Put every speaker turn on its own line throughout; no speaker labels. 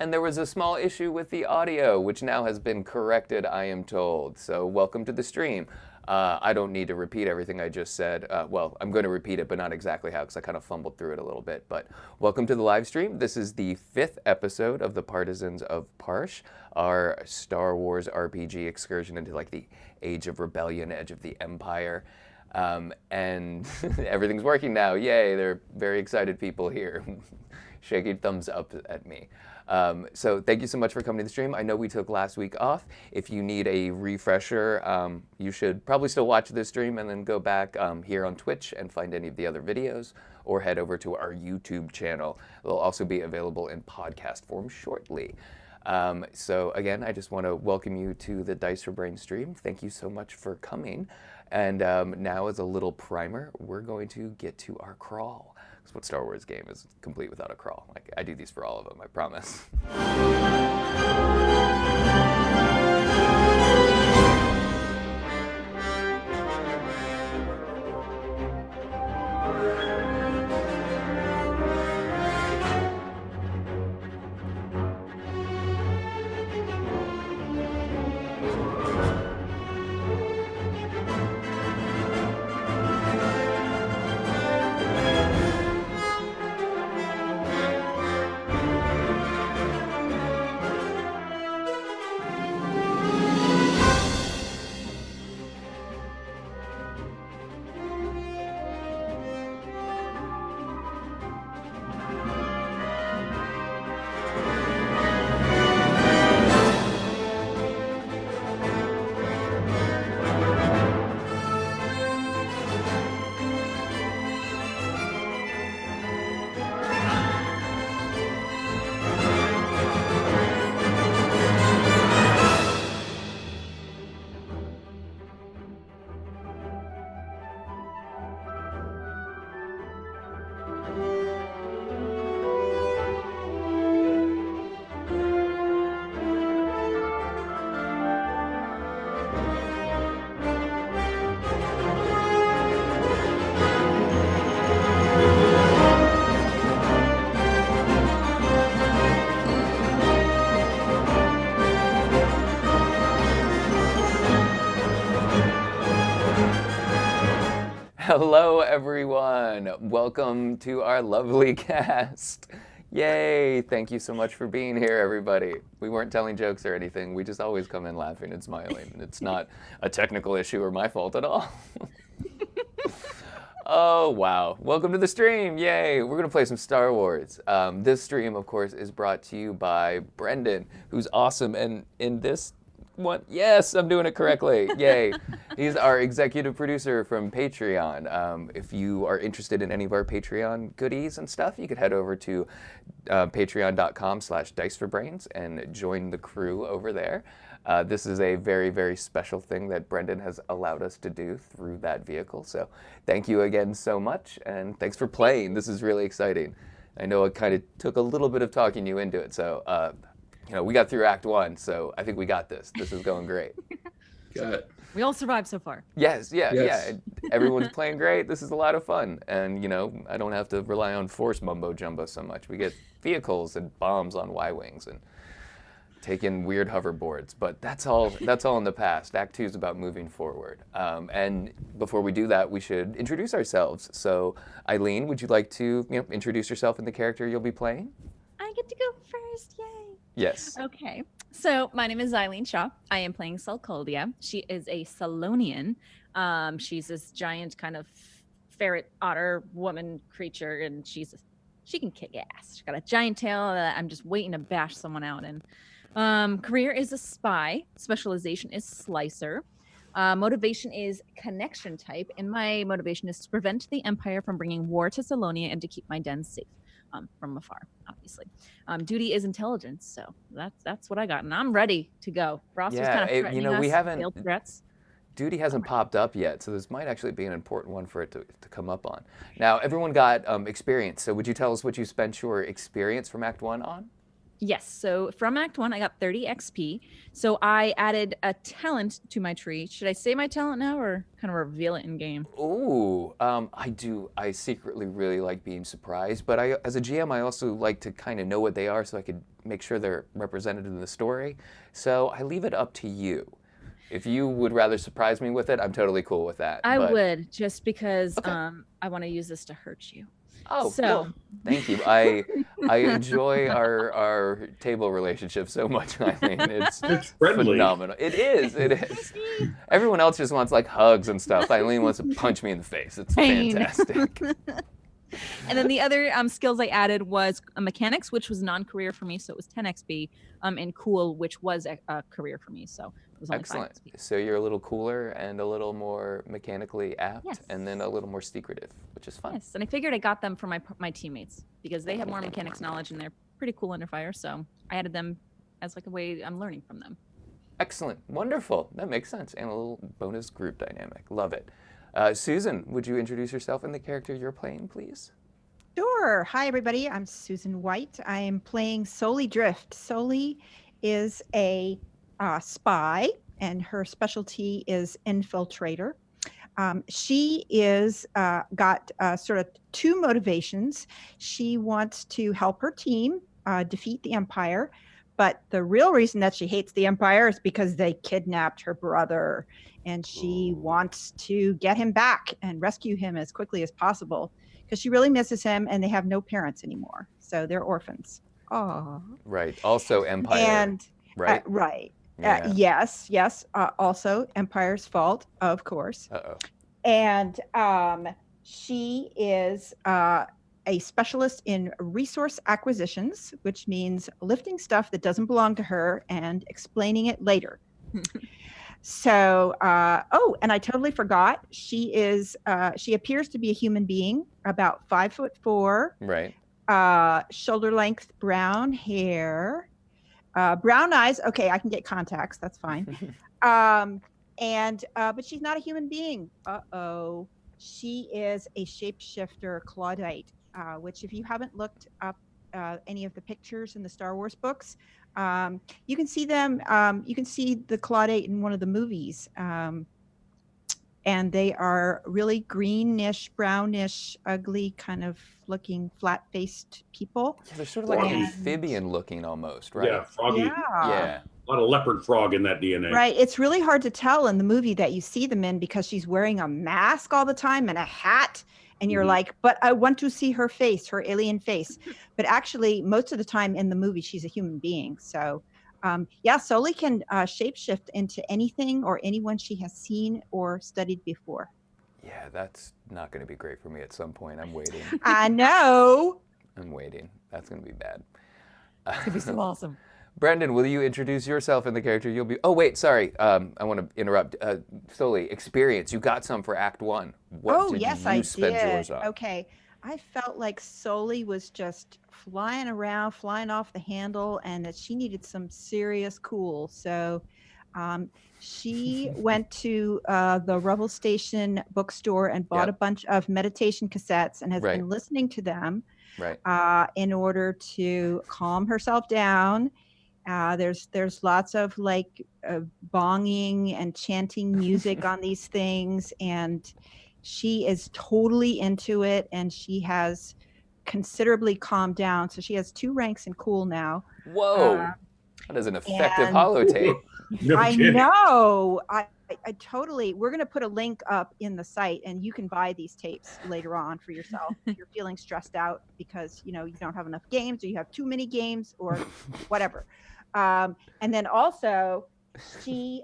And there was a small issue with the audio, which now has been corrected, I am told. So welcome to the stream. I don't need to repeat everything I just said. Well, I'm going to repeat it, but not exactly how, because I kind of fumbled through it a little bit. But welcome to the live stream. This is the 5th episode of the Partisans of Parsh, our Star Wars RPG excursion into like the Age of Rebellion, Edge of the Empire. And everything's working now. Yay, they're very excited people here. Shaking thumbs up at me. So thank you so much for coming to the stream. I know we took last week off. If you need a refresher, you should probably still watch this stream and then go back here on Twitch and find any of the other videos, or head over to our YouTube channel. It'll also be available in podcast form shortly. So again, I just want to welcome you to the Dice for Brain stream. Thank you so much for coming. And now, as a little primer, we're going to get to our crawl. Because what Star Wars game is complete without a crawl? Like, I do these for all of them, I promise. Hello, everyone. Welcome to our lovely cast. Yay! Thank you so much for being here, everybody. We weren't telling jokes or anything. We just always come in laughing and smiling. And it's not a technical issue or my fault at all. Oh, wow. Welcome to the stream. Yay. We're going to play some Star Wars. This stream, of course, is brought to you by Brendan, who's awesome. And in this one, yes, I'm doing it correctly. Yay. He's our executive producer from Patreon. If you are interested in any of our Patreon goodies and stuff, you could head over to patreon.com/diceforbrains and join the crew over there. This is a very, very special thing that Brendan has allowed us to do through that vehicle. So thank you again so much, and thanks for playing. This is really exciting. I know it kind of took a little bit of talking you into it, so we got through Act 1, so I think we got this. This is going great.
Got it.
We all survived so far.
Yes. Everyone's playing great. This is a lot of fun. And, I don't have to rely on Force mumbo jumbo so much. We get vehicles and bombs on Y-Wings and take in weird hoverboards. But that's all in the past. Act 2 is about moving forward. And before we do that, we should introduce ourselves. So, Eileen, would you like to introduce yourself and the character you'll be playing?
I get to go first, yay.
Yes.
Okay, so my name is Eileen Shaw. I am playing Sulcoldia. She is a Salonian. She's this giant kind of ferret otter woman creature, and she can kick ass. She's got a giant tail that I'm just waiting to bash someone out in. Career is a spy. Specialization is slicer. Motivation is connection type, and my motivation is to prevent the Empire from bringing war to Salonia and to keep my den safe. From afar, obviously. Duty is intelligence, so that's what I got, and I'm ready to go. Ross was kind of threatening us.
We haven't.
Failed threats.
Duty hasn't popped up yet, so this might actually be an important one for it to come up on. Now, everyone got experience, so would you tell us what you spent your experience from Act 1 on?
Yes, so from Act 1, I got 30 XP. So I added a talent to my tree. Should I say my talent now or kind of reveal it in game?
Ooh, I do. I secretly really like being surprised, but as a GM, I also like to kind of know what they are so I could make sure they're represented in the story. So I leave it up to you. If you would rather surprise me with it, I'm totally cool with that.
I
But
would, just because
okay.
I want to use this to hurt you.
Oh,
So
well, thank you. I enjoy our table relationship so much, Eileen. It's
friendly.
phenomenal. It is. It is. Everyone else just wants like hugs and stuff. Eileen wants to punch me in the face. It's
Pain.
fantastic.
And then the other skills I added was mechanics, which was non-career for me, so it was 10 XP, and cool, which was a career for me, so it was only
Excellent.
5 XP.
So you're a little cooler and a little more mechanically apt,
Yes.
and then a little more secretive, which is fun.
Yes, and I figured I got them for my teammates because they have more mechanics knowledge and they're pretty cool under fire, so I added them as like a way I'm learning from them.
Excellent. Wonderful. That makes sense. And a little bonus group dynamic. Love it. Susan, would you introduce yourself and the character you're playing, please?
Sure. Hi, everybody. I'm Susan White. I am playing Soli Drift. Soli is a spy, and her specialty is infiltrator. She is got sort of two motivations. She wants to help her team defeat the Empire, but the real reason that she hates the Empire is because they kidnapped her brother, and she wants to get him back and rescue him as quickly as possible because she really misses him, and they have no parents anymore, so they're orphans. Oh,
Right. Also Empire.
and
right?
right.
Yeah.
Yes. Also, Empire's fault, of course.
Uh-oh.
And she is a specialist in resource acquisitions, which means lifting stuff that doesn't belong to her and explaining it later. So, and I totally forgot. She appears to be a human being, about 5'4",
Right.
shoulder length brown hair, brown eyes. Okay, I can get contacts. That's fine. But she's not a human being. She is a shapeshifter Claudite, which if you haven't looked up any of the pictures in the Star Wars books, you can see them. You can see the Claudite in one of the movies. And they are really greenish, brownish, ugly, kind of looking flat-faced people.
Yeah, they're sort of like amphibian looking almost, right?
Yeah, froggy.
Yeah.
A lot of leopard frog in that DNA.
Right. It's really hard to tell in the movie that you see them in because she's wearing a mask all the time and a hat. And you're like, but I want to see her face, her alien face. But actually, most of the time in the movie, she's a human being. So, Soli can shapeshift into anything or anyone she has seen or studied before.
Yeah, that's not going to be great for me at some point. I'm waiting.
I know.
I'm waiting. That's going to be bad.
It's gonna be so awesome.
Brendan, will you introduce yourself and the character you'll be? Oh, wait, sorry. I want to interrupt. Soli, experience. You got some for Act 1. What did
yes,
you
I
spend
did.
yours on?
Okay. I felt like Soli was just flying around, flying off the handle, and that she needed some serious cool. So she went to the Rebel Station bookstore and bought a bunch of meditation cassettes and has been listening to them in order to calm herself down. There's lots of like bonging and chanting music on these things, and she is totally into it, and she has considerably calmed down. So she has 2 ranks in cool now.
Whoa, that is an effective holotape.
I know. I totally. We're going to put a link up in the site, and you can buy these tapes later on for yourself if you're feeling stressed out because you don't have enough games, or you have too many games, or whatever. And then also, she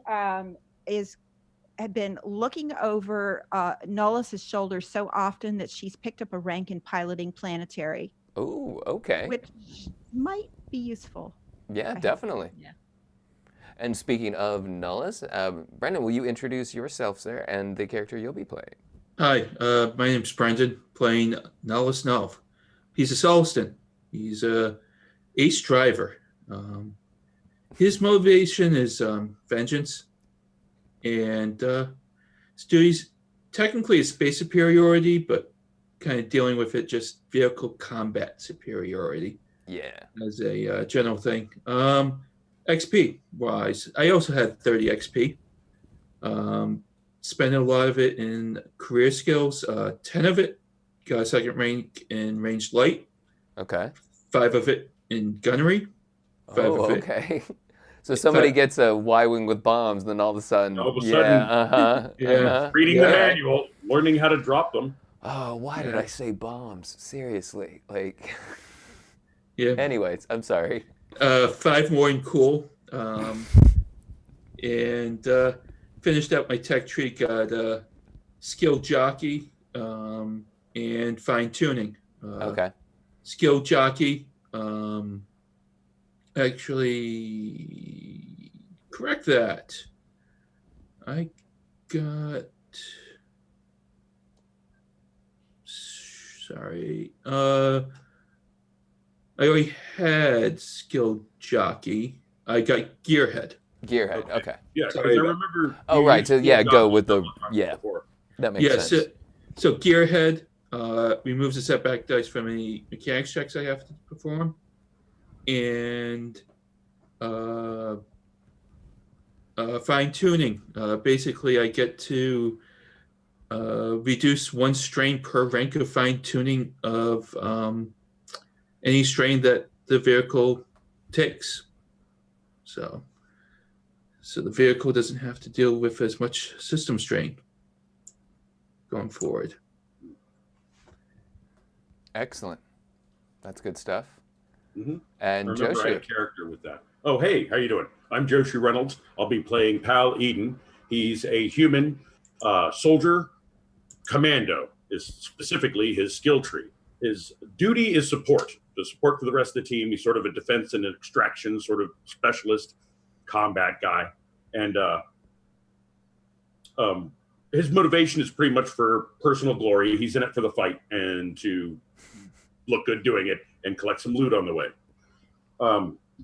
had been looking over Nullis's shoulders so often that she's picked up a rank in piloting planetary.
Oh, okay.
Which might be useful.
Yeah, definitely.
Yeah.
And speaking of Nullis, Brendan, will you introduce yourself, sir, and the character you'll be playing?
Hi, my name's Brendan, playing Nullis Null. He's a Solston. He's a ace driver. His motivation is vengeance, and he's technically a space superiority, but kind of dealing with it just vehicle combat superiority.
Yeah.
As a general thing. XP wise, I also had 30 XP. Spent a lot of it in career skills. 10 of it got a second rank in ranged light.
Okay.
5 of it in gunnery.
Oh, okay. So somebody gets a Y-wing with bombs, and then all of a sudden,
All of a sudden, reading the manual, learning how to drop them.
Oh, why did I say bombs? Seriously, like.
Yeah.
Anyways, I'm sorry.
5 more in cool, and finished out my tech tree. Got skill jockey and fine tuning.
Okay.
Skill jockey. Actually, correct that. I got. Sorry. I already had skill jockey. I got gearhead.
Gearhead. Okay.
Yeah, because I
Sorry.
remember.
Oh, right. So
used
go with the
before.
That makes sense.
So gearhead removes the setback dice from any mechanics checks I have to perform, and fine tuning. Basically, I get to reduce 1 strain per rank of fine tuning of any strain that the vehicle takes. So the vehicle doesn't have to deal with as much system strain going forward.
Excellent. That's good stuff.
Mm-hmm.
And
I remember I had a
Joshua.
character with that. Oh, hey, how you doing? I'm Joshua Reynolds. I'll be playing Pal Eden. He's a human soldier commando is specifically his skill tree. His duty is support, the support for the rest of the team. He's sort of a defense and extraction sort of specialist combat guy. And his motivation is pretty much for personal glory. He's in it for the fight and to look good doing it and collect some loot on the way.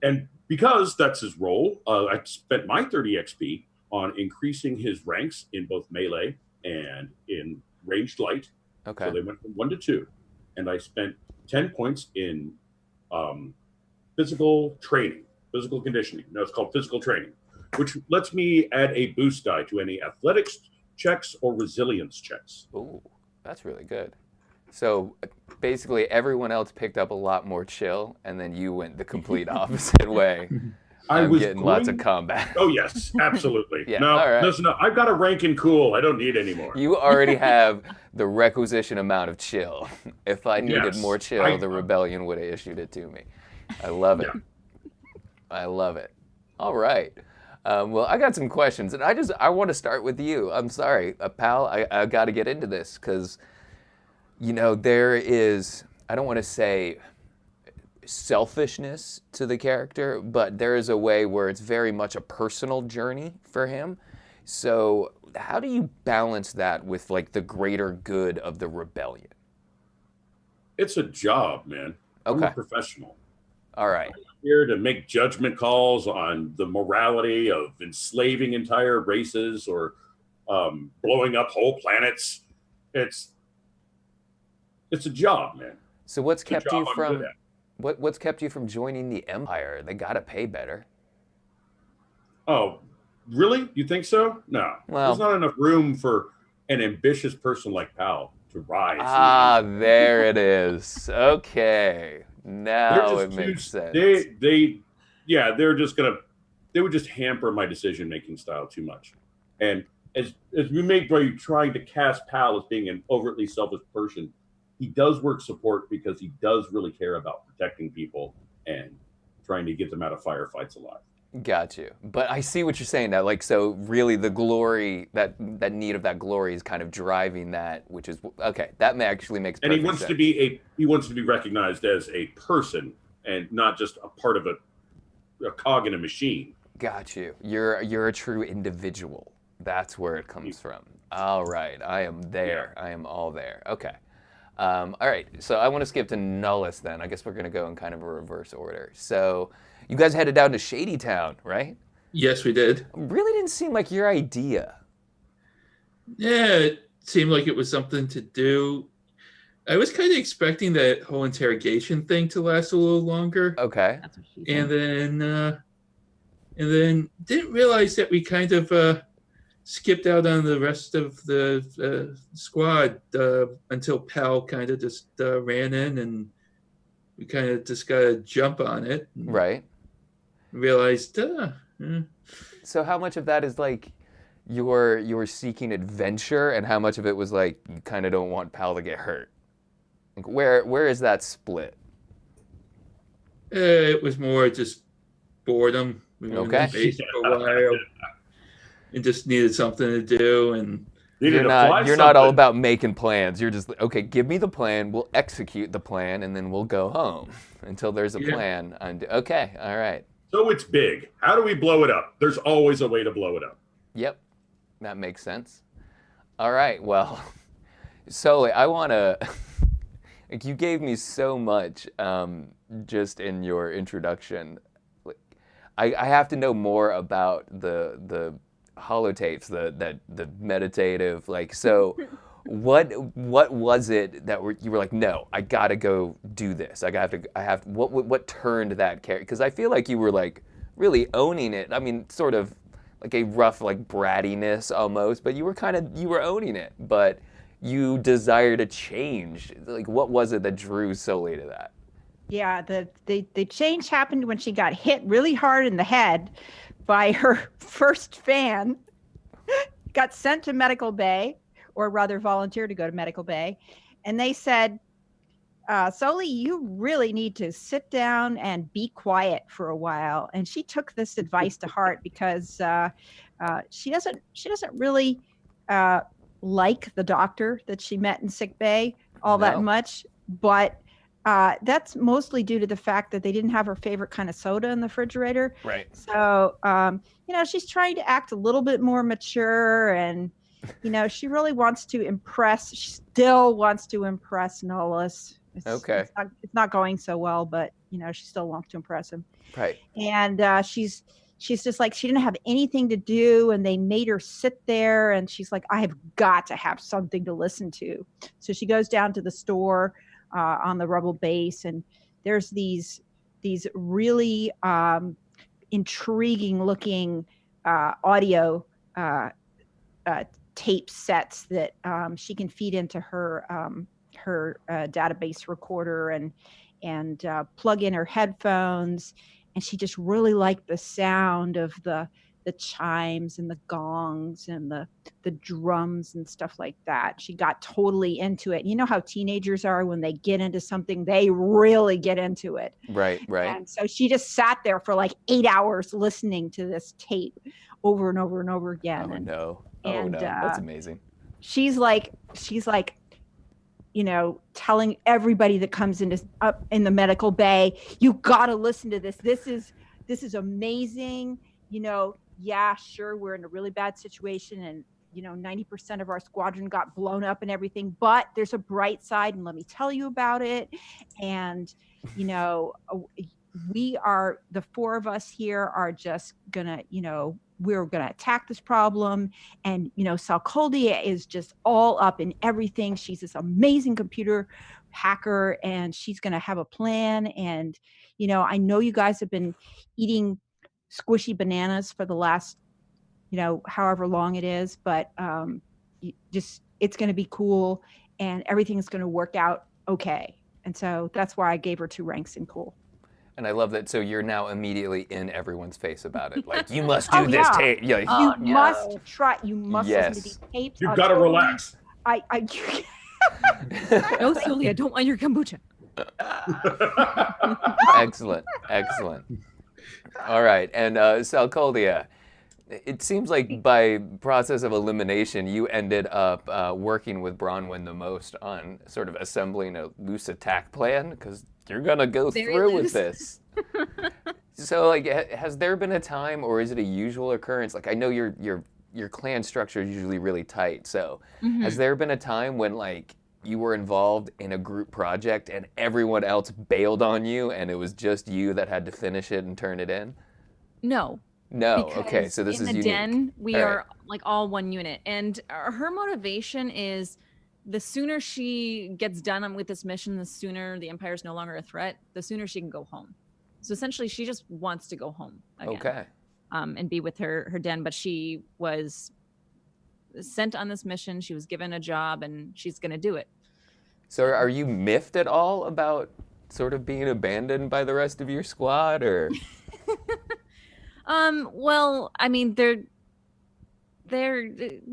And because that's his role, I spent my 30 XP on increasing his ranks in both melee and in ranged light.
Okay.
So they went from 1 to 2. And I spent 10 points in physical training, physical conditioning. No, it's called physical training, which lets me add a boost die to any athletics checks or resilience checks.
Ooh, that's really good. So basically everyone else picked up a lot more chill, and then you went the complete opposite way. I'm getting lots of combat.
Oh, yes, absolutely.
Yeah,
no,
all right.
Listen, I've got a rank in cool. I don't need any more.
You already have the requisition amount of chill. If I needed more chill, the rebellion would have issued it to me. I love it.
Yeah.
I love it. All right. Well, I got some questions, and I want to start with you. I'm sorry, pal. I got to get into this because, there is, I don't want to say selfishness to the character, but there is a way where it's very much a personal journey for him. So how do you balance that with like the greater good of the rebellion?
It's a job, man. I'm
Okay.
a professional.
All right.
I'm here to make judgment calls on the morality of enslaving entire races or blowing up whole planets. It's a job, man.
So what's
It's a
kept
job
you
I'm
from
good at.
what's kept you from joining the Empire? They got to pay better.
Oh, really? You think so? No.
Well-
There's not enough room for an ambitious person like Pal to rise.
Ah, there it is. Okay. Now
They're
it
just
makes sense.
They would just hamper my decision-making style too much. And as we make by trying to cast Pal as being an overtly selfish person, he does work support because he does really care about protecting people and trying to get them out of firefights alive.
Got you. But I see what you're saying now. Like, so really the glory, that need of that glory is kind of driving that, which is, okay, that actually makes perfect
And he wants
sense.
to be recognized as a person and not just a part of a cog in a machine.
Got you. You're a true individual. That's where it comes from. All right. I am there.
Yeah.
I am all there. Okay. All right. So I want to skip to Nullus then. I guess we're going to go in kind of a reverse order. So you guys headed down to Shady Town, right?
Yes, we did.
Really didn't seem like your idea.
Yeah, it seemed like it was something to do. I was kind of expecting that whole interrogation thing to last a little longer.
Okay.
That's what she
And
said.
then didn't realize that we kind of skipped out on the rest of the squad until Pal kind of just ran in, and we kind of just got to jump on it.
Right.
realized,
So how much of that is like you're seeking adventure, and how much of it was like you kind of don't want Pal to get hurt? Like where is that split?
it was more just boredom. We were
Okay.
in base for a while and just needed something to do. And
Needed to fly
You're not all
something.
about making plans. You're just like, okay, give me the plan. We'll execute the plan, and then we'll go home until there's a
Yeah.
plan. Okay, all right.
So it's big. How do we blow it up? There's always a way to blow it up.
Yep, that makes sense. All right, well, Sully, I want to. Like, you gave me so much just in your introduction. Like, I have to know more about the holotapes, the meditative. Like, so, what was it that you were like, no, I gotta go do this. What turned that character? Because I feel like you were like really owning it. I mean, sort of like a rough like brattiness almost, but you were owning it. But you desire to change. Like, what was it that drew solely to that?
Yeah, the change happened when she got hit really hard in the head by her first fan, got sent to medical bay, or rather volunteered to go to medical bay. And they said, Soli, you really need to sit down and be quiet for a while. And she took this advice to heart because she doesn't really like the doctor that she met in sick bay all that
No.
much, but that's mostly due to the fact that they didn't have her favorite kind of soda in the refrigerator.
Right.
So, she's trying to act a little bit more mature, and, she really wants to impress. She still wants to impress Nolus.
Okay.
It's not going so well, but, she still wants to impress him.
Right.
And she's just like, she didn't have anything to do, and they made her sit there, and she's like, I have got to have something to listen to. So she goes down to the store on the Rebel base, and there's these really intriguing looking audio tape sets that she can feed into her database recorder and plug in her headphones. And she just really liked the sound of the chimes and the gongs and the drums and stuff like that. She got totally into it. You know how teenagers are when they get into something, they really get into it.
Right.
And so she just sat there for like 8 hours listening to this tape over and over and over again.
No.
And,
That's amazing.
She's like, telling everybody that comes up in the medical bay, you got to listen to this. This is amazing. Yeah, sure, we're in a really bad situation, and 90% of our squadron got blown up and everything, but there's a bright side, and let me tell you about it. And we are, the four of us here are just gonna, we're gonna attack this problem. And Salcoldia is just all up in everything. She's this amazing computer hacker, and she's gonna have a plan. And I know you guys have been eating squishy bananas for the last however long it is, but it's going to be cool, and everything's going to work out okay. And so that's why I gave her 2 ranks in cool.
And I love that. So you're now immediately in everyone's face about it. Like, you must do this
yeah.
tape. Yeah.
You must try. You must listen to these tapes.
You've got to relax.
No, Soli, I don't want your kombucha.
Excellent. All right. And Salcoldia, it seems like by process of elimination, you ended up working with Bronwyn the most on sort of assembling a loose attack plan, because you're going to go
Very
through
loose.
with this. So, like, has there been a time, or is it a usual occurrence? Like, I know your clan structure is usually really tight. So has there been a time when, like, you were involved in a group project and everyone else bailed on you, and it was just you that had to finish it and turn it in?
No.
No.
Because
Okay, so this
in
is
the
unique.
den, we
All
are
right.
like all one unit, and her motivation is the sooner she gets done with this mission, the sooner the Empire is no longer a threat, the sooner she can go home. So essentially, she just wants to go home again,
Okay.
and be with her den. But she was sent on this mission. She was given a job, and she's going to do it.
So are you miffed at all about sort of being abandoned by the rest of your squad, or?
Well, I mean, they're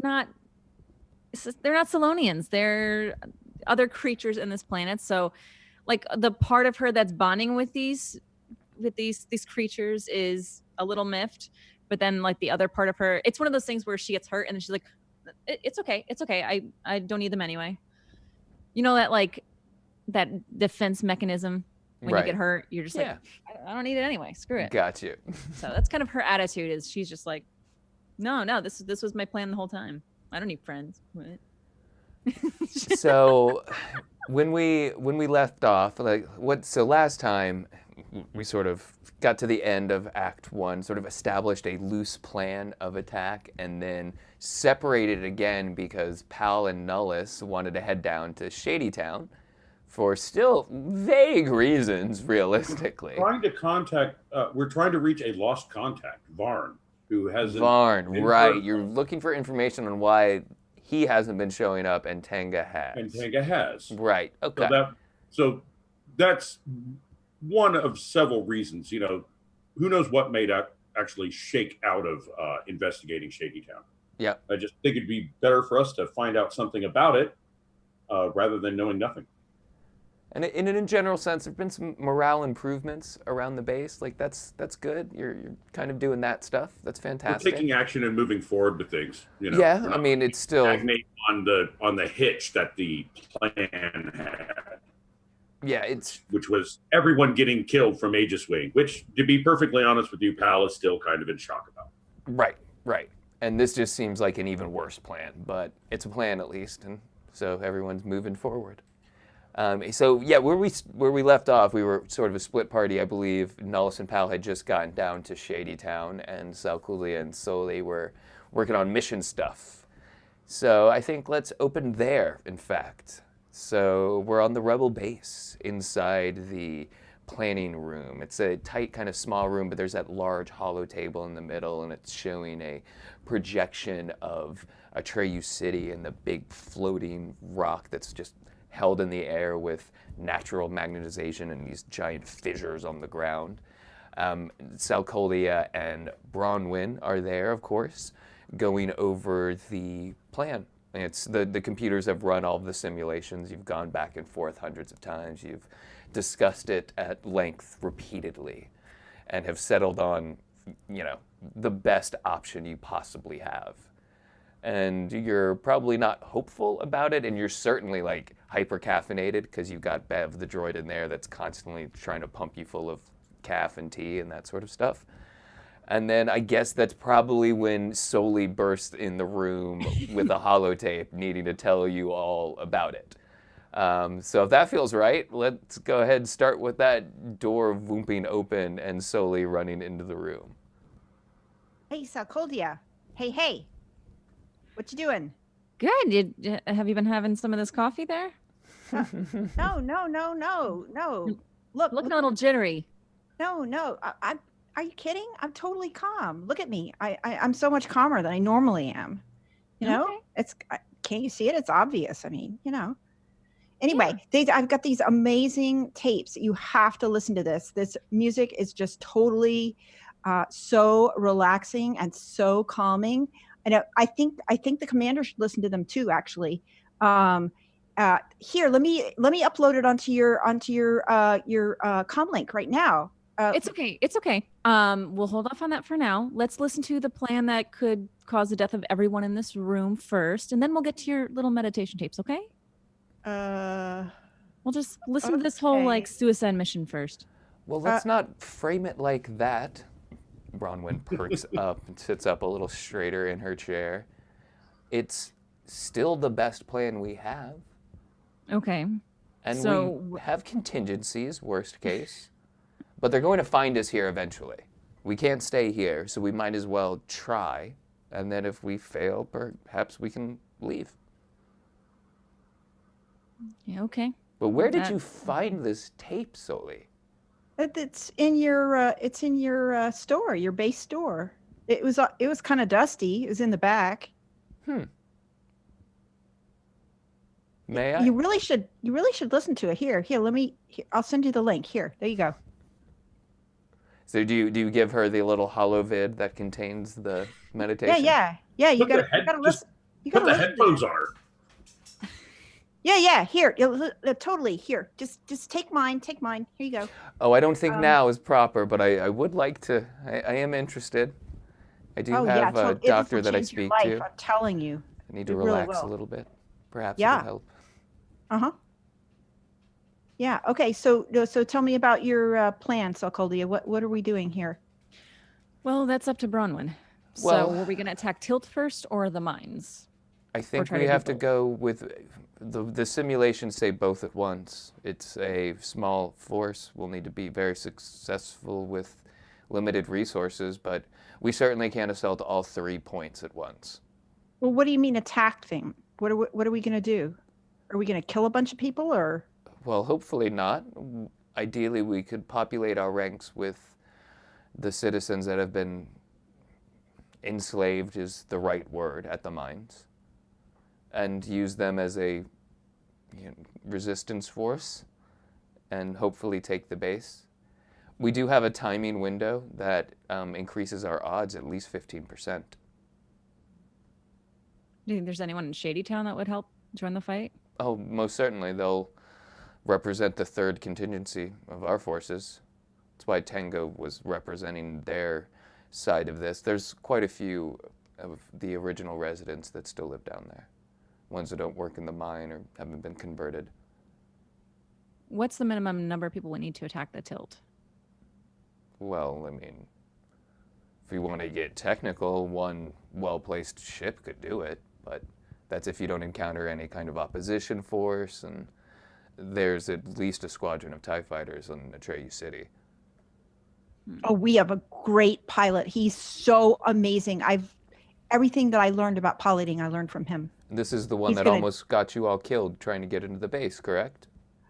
not they're not Salonians. They're other creatures in this planet. So, like the part of her that's bonding with these creatures is a little miffed, but then like the other part of her, it's one of those things where she gets hurt and then she's like, It's okay, it's okay. I don't need them anyway." You know that like that defense mechanism when you
Right.
get hurt, you're just
Yeah.
like, I don't need it anyway. Screw it.
Got you.
So that's kind of her attitude. Is she's just like, no, this was my plan the whole time. I don't need friends. What?
So when we left off, like so last time we sort of got to the end of Act 1, sort of established a loose plan of attack, and then separated again because Pal and Nullus wanted to head down to Shady Town for still vague reasons, realistically.
We're trying to reach a lost contact, Varn, who hasn't.
Varn,
been
right.
heard
You're
from.
looking for information on why he hasn't been showing up and Tenga has.
And Tenga has.
Right, okay.
So that's one of several reasons. You know, who knows what made actually shake out of investigating Shady Town.
Yeah.
I just think it'd be better for us to find out something about it rather than knowing nothing.
And in a general sense, there've been some morale improvements around the base. Like that's good. You're kind of doing that stuff. That's fantastic.
We're taking action and moving forward with things. You know,
yeah, I mean it's still
stagnate on the hitch that the plan had.
Yeah,
which was everyone getting killed from Aegis Wing, which, to be perfectly honest with you, Pal is still kind of in shock about.
Right. And this just seems like an even worse plan, but it's a plan at least, and so everyone's moving forward. So yeah, where we left off, we were sort of a split party, I believe. Nullus and Pal had just gotten down to Shady Town, and Salkulia and Soli were working on mission stuff. So I think let's open there, in fact. So we're on the Rebel base inside the planning room. It's a tight kind of small room, but there's that large hollow table in the middle, and it's showing a projection of Atreyu City and the big floating rock that's just held in the air with natural magnetization and these giant fissures on the ground. Salkolia and Bronwyn are there, of course, going over the plan. It's the computers have run all of the simulations. You've gone back and forth hundreds of times. You've discussed it at length repeatedly and have settled on, the best option you possibly have. And you're probably not hopeful about it, and you're certainly like hyper caffeinated because you've got Bev, the droid, in there that's constantly trying to pump you full of caff and tea and that sort of stuff. And then I guess that's probably when Soli burst in the room with a holotape needing to tell you all about it. So if that feels right, let's go ahead and start with that door whooping open and Soli running into the room.
Hey, Salkoldia. Hey. What you doing?
Good. Have you been having some of this coffee there?
No.
Looking a little jittery.
No. Are you kidding? I'm totally calm. Look at me. I'm so much calmer than I normally am. You know, can't you see it? It's obvious. I mean, Anyway, I've got these amazing tapes. You have to listen to this. This music is just totally so relaxing and so calming. And I think the commander should listen to them too. Actually, here, let me upload it onto your comm link right now.
It's okay. We'll hold off on that for now. Let's listen to the plan that could cause the death of everyone in this room first, and then we'll get to your little meditation tapes. Okay? We'll just listen to this whole suicide mission first.
Well, let's not frame it like that. Bronwyn perks up and sits up a little straighter in her chair. It's still the best plan we have.
Okay.
And
so
we have contingencies, worst case. But they're going to find us here eventually. We can't stay here, so we might as well try. And then if we fail, perhaps we can leave.
Yeah, okay.
But where did you find this tape, Soli?
It's in your store, your base store. It was kind of dusty. It was in the back.
May I?
You really should listen to it. Here, I'll send you the link. Here, there you go.
So do you give her the little hollow vid that contains the meditation?
Yeah. You
Put the
gotta
head,
listen. You
put
gotta
the
listen to
headphones
that.
on her.
Yeah. Here, totally. Here, just take mine. Take mine. Here you go.
Oh, I don't think
Um,
now is proper, but I would like to. I am interested. I do
Oh yeah,
have a
this will
doctor that I
change your
speak
life.
to.
I'm telling you,
I need to
it really
relax a
will.
little bit. Perhaps it'll
Yeah.
help.
Uh-huh. Yeah. Okay. So tell me about your plan, Salcoldia. What are we doing here?
Well, that's up to Bronwyn. So
Well-
were we going to attack Tilt first or the mines?
I think
try
we
to do
have to
both.
go with the simulations say both at once. It's a small force. We'll need to be very successful with limited resources, but we certainly can't assault all 3 points at once.
Well, what do you mean attack thing? What are we gonna do? Are we gonna kill a bunch of people or?
Well, hopefully not. Ideally, we could populate our ranks with the citizens that have been enslaved is the right word at the mines, and use them as a resistance force and hopefully take the base. We do have a timing window that increases our odds at least 15%.
Do you think there's anyone in Shady Town that would help join the fight?
Oh, most certainly. They'll represent the third contingency of our forces. That's why Tango was representing their side of this. There's quite a few of the original residents that still live down there. Ones that don't work in the mine or haven't been converted.
What's the minimum number of people we need to attack the Tilt?
Well, I mean, if you want to get technical, one well-placed ship could do it, but that's if you don't encounter any kind of opposition force, and there's at least a squadron of TIE fighters on Atreyu City.
Oh, we have a great pilot. He's so amazing. Everything that I learned about piloting, I learned from him.
This is the one
He's
that
gonna-
almost got you all killed trying to get into the base, correct?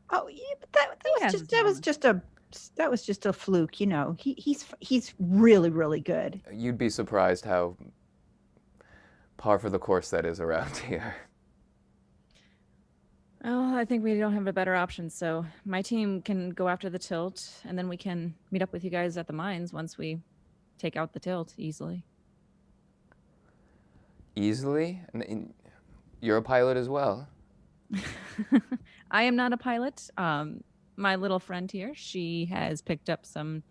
Oh yeah, but that
He has
was just a fluke. You know, he's really really good.
You'd be surprised how par for the course that is around here.
Oh, I think we don't have a better option. So my team can go after the Tilt, and then we can meet up with you guys at the mines once we take out the Tilt easily.
Easily? You're a pilot as well.
I am not a pilot. My little friend here, she has picked up some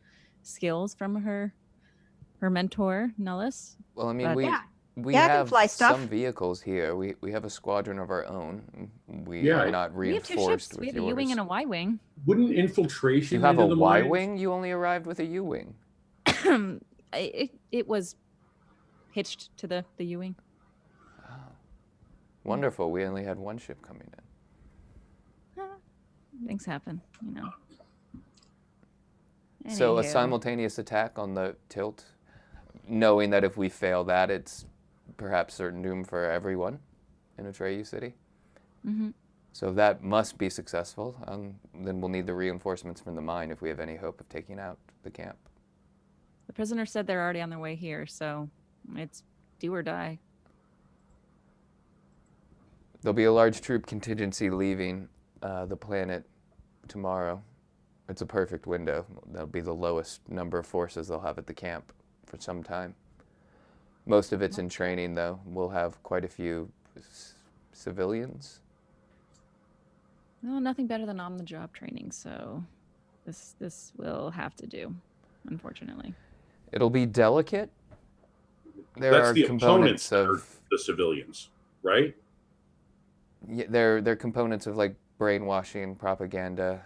skills from her mentor, Nellis.
Well, I mean,
But-
we
Yeah, I can
have
fly stuff.
some vehicles here. We have a squadron of our own. We
Yeah,
are not
We have two
reinforced
ships. We
with
have a U-wing
yours.
and a Y-wing.
Wouldn't infiltration
You have
into
a
the mines-
Y-wing? You only arrived with a U-wing.
It was hitched to the U-wing.
Wonderful. We only had one ship coming in.
Things happen, you know.
So a
Anywho.
simultaneous attack on the Tilt, knowing that if we fail that, it's perhaps certain doom for everyone in Atreyu City.
Mhm.
So that must be successful. Then we'll need the reinforcements from the mine if we have any hope of taking out the camp.
The prisoner said they're already on their way here, so it's do or die.
There'll be a large troop contingency leaving the planet tomorrow. It's a perfect window. That'll be the lowest number of forces they'll have at the camp for some time. Most of it's in training, though. We'll have quite a few civilians.
No, nothing better than on-the-job training, so this will have to do, unfortunately.
It'll be delicate. There
That's
are
the
components
opponents that are
of
the civilians, right?
they're components of like brainwashing, propaganda.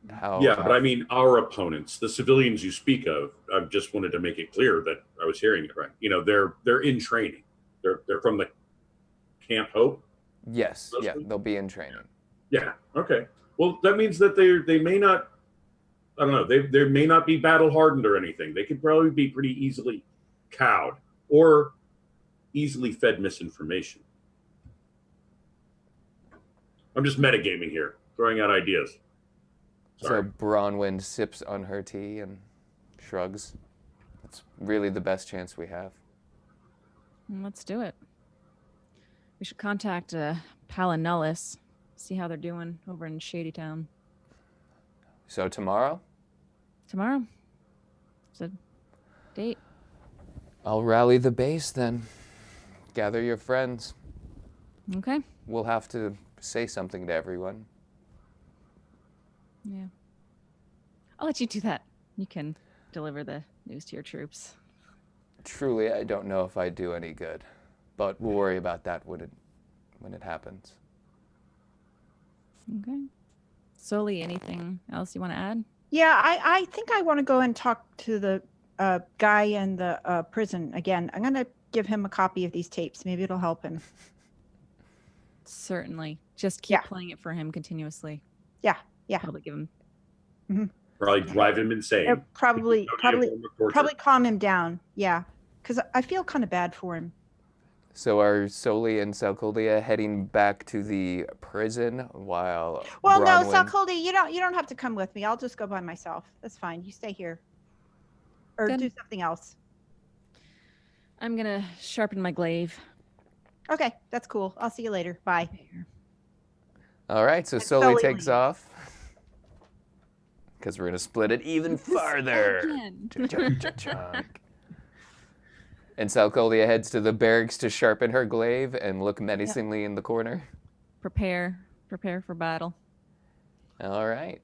How
Yeah, but I mean our opponents, the civilians you speak of. I just wanted to make it clear that I was hearing it right. You know, they're in training. They're from the Camp Hope.
yes, yeah, they'll be in training.
Yeah. Okay. Well, that means that they may not. I don't know. They may not be battle hardened or anything. They could probably be pretty easily cowed or easily fed misinformation. I'm just metagaming here, throwing out ideas. Sorry.
So Bronwyn sips on her tea and shrugs. That's really the best chance we have.
Let's do it. We should contact Pal and Nellis, see how they're doing over in Shady Town
So tomorrow?
tomorrow. It's a date.
I'll rally the base then. Gather your friends.
Okay.
We'll have to say something to everyone.
Yeah. I'll let you do that. You can deliver the news to your troops.
Truly, I don't know if I do any good, but we'll worry about that when it happens.
Okay. Soli, anything else you want to add?
Yeah, I think I want to go and talk to the guy in the prison again. I'm going to give him a copy of these tapes. Maybe it'll help him.
Certainly. Just keep
Yeah.
playing it for him continuously.
Yeah, yeah.
Probably give him.
Probably drive him insane.
Probably
No form of torture.
probably calm him down. Yeah, because I feel kind of bad for him.
So are Soli and Salcolia heading back to the prison while
Well, no,
Bronwyn...
Salcoldi, you don't have to come with me. I'll just go by myself. That's fine. You stay here, or
Good.
do something else.
I'm going to sharpen my glaive.
Okay, that's cool. I'll see you later. Bye.
All right, so
And
Soli
Sully
takes
leaves.
off. Because we're going to split it even farther.
Again.
Cha-chunk, cha-chunk. And Salcolia heads to the barracks to sharpen her glaive and look menacingly in the corner.
Prepare for battle.
All right.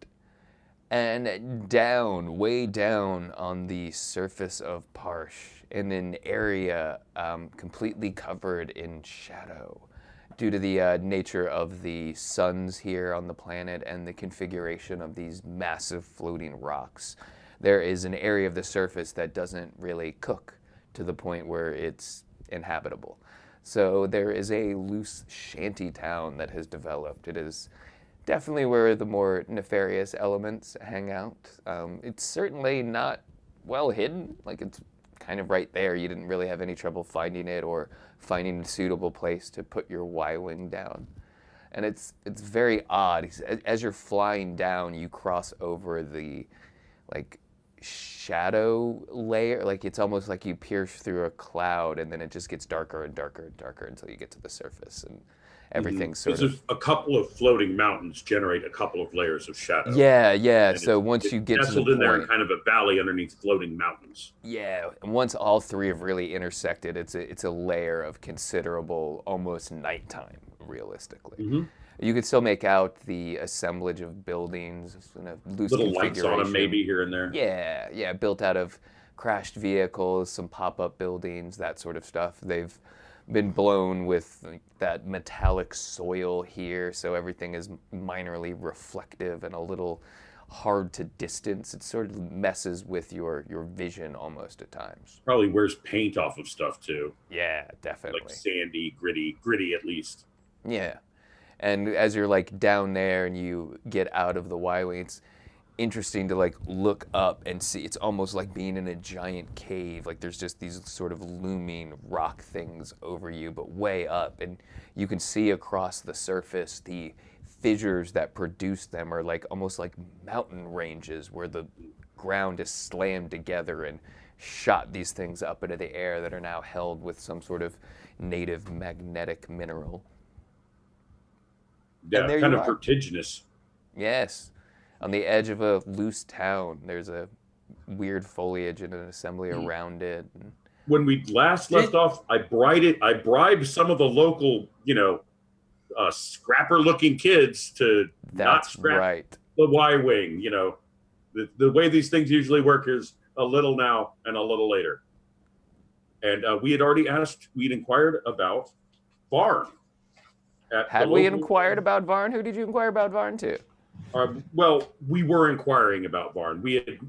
And down, way down on the surface of Parsh, in an area completely covered in shadow, due to the nature of the suns here on the planet and the configuration of these massive floating rocks, there is an area of the surface that doesn't really cook to the point where it's inhabitable. So there is a loose shanty town that has developed. It is definitely where the more nefarious elements hang out. It's certainly not well hidden. Like, it's kind of right there. You didn't really have any trouble finding it or finding a suitable place to put your Y-wing down. And it's very odd. As you're flying down, you cross over the shadow layer. Like, it's almost like you pierce through a cloud, and then it just gets darker and darker and darker until you get to the surface, and everything's sort of...
A couple of floating mountains generate a couple of layers of shadow.
Yeah.
And
So once you get to the
nestled in there in
point...
kind of a valley underneath floating mountains.
Yeah, and once all three have really intersected, it's a layer of considerable, almost nighttime, realistically.
Mm-hmm.
You could still make out the assemblage of buildings in a loose
Little lights on them
configuration.
maybe here and there.
Yeah, built out of crashed vehicles, some pop-up buildings, that sort of stuff. They've been blown with that metallic soil here, so everything is minorly reflective and a little hard to distance. It sort of messes with your vision almost at times.
Probably wears paint off of stuff too.
Yeah, definitely.
Like sandy, gritty at least.
Yeah. And as you're like down there and you get out of the Y-wing, it's interesting to like look up and see. It's almost like being in a giant cave. Like there's just these sort of looming rock things over you, but way up. And you can see across the surface the fissures that produce them are like almost like mountain ranges where the ground is slammed together and shot these things up into the air that are now held with some sort of native magnetic mineral.
Yeah,
there
kind
you
of
are.
vertiginous.
Yes. On the edge of a loose town, there's a weird foliage and an assembly around it.
When we last left off, I bribed some of the local, scrapper-looking kids to not
That's
scrap
right.
the Y-wing. The way these things usually work is a little now and a little later. And we'd inquired about Varn.
Had we inquired about Varn? Who did you inquire about Varn to?
Well, we were inquiring about Varn.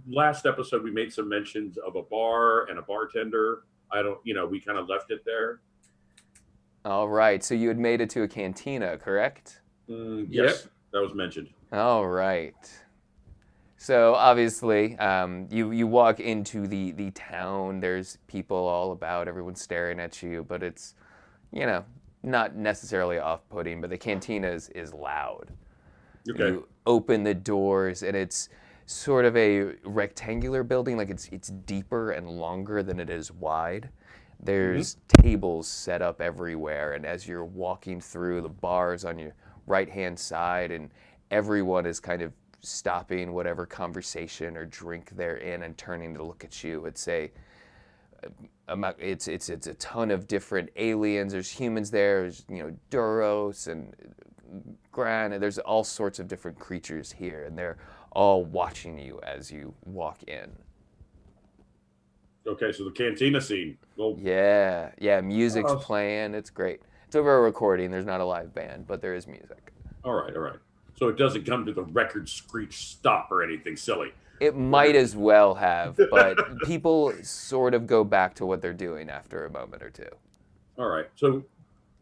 Last episode, we made some mentions of a bar and a bartender. We kind of left it there.
All right. So you had made it to a cantina, correct?
Yes, that was mentioned.
All right. So obviously, you walk into the town. There's people all about. Everyone's staring at you, but it's, not necessarily off-putting. But the cantina is loud.
Okay.
You open the doors, and it's sort of a rectangular building. Like it's deeper and longer than it is wide. There's tables set up everywhere, and as you're walking through, the bars on your right-hand side, and everyone is kind of stopping whatever conversation or drink they're in and turning to look at you. It's a ton of different aliens. There's humans there. There's Duros and Gran. And there's all sorts of different creatures here, and they're all watching you as you walk in.
Okay, so the cantina scene. Well,
Yeah, music's playing. It's great. It's over a recording. There's not a live band, but there is music.
all right. So it doesn't come to the record screech stop or anything silly.
It might as well have, but people sort of go back to what they're doing after a moment or two.
All right. So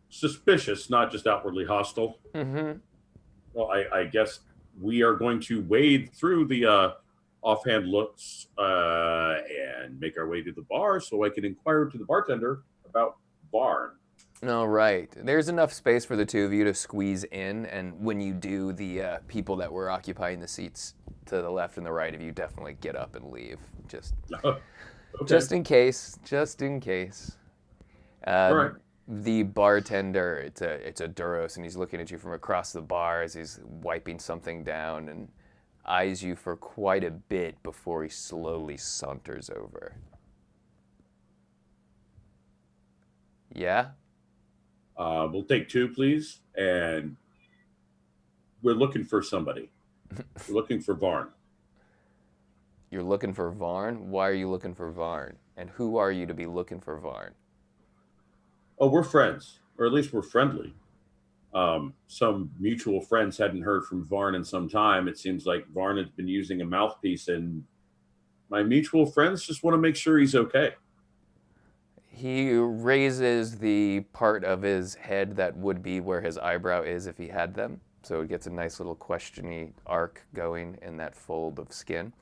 suspicious, not just outwardly hostile.
Mm-hmm.
Well, I guess we are going to wade through the offhand looks and make our way to the bar so I can inquire to the bartender about Barn.
All right. There's enough space for the two of you to squeeze in, and when you do, the people that were occupying the seats to the left and the right of you definitely get up and leave.
Okay.
Just in case.
All right.
The bartender, it's a Duros, and he's looking at you from across the bar as he's wiping something down and eyes you for quite a bit before he slowly saunters over. Yeah?
We'll take two, please. And we're looking for somebody. We're looking for Varn.
You're looking for Varn? Why are you looking for Varn? And who are you to be looking for Varn?
Oh, we're friends, or at least we're friendly. Some mutual friends hadn't heard from Varn in some time. It seems like Varn has been using a mouthpiece, and my mutual friends just want to make sure he's okay.
He raises the part of his head that would be where his eyebrow is if he had them. So it gets a nice little questiony arc going in that fold of skin.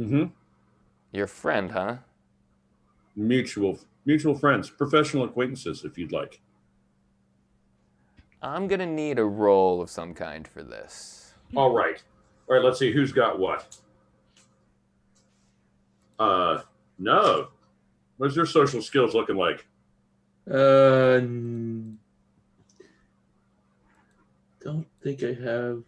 Mm-hmm.
Your friend, huh?
Mutual friends, professional acquaintances, if you'd like.
I'm going to need a roll of some kind for this.
All right, let's see who's got what. No. What's your social skills looking like?
Don't think I have.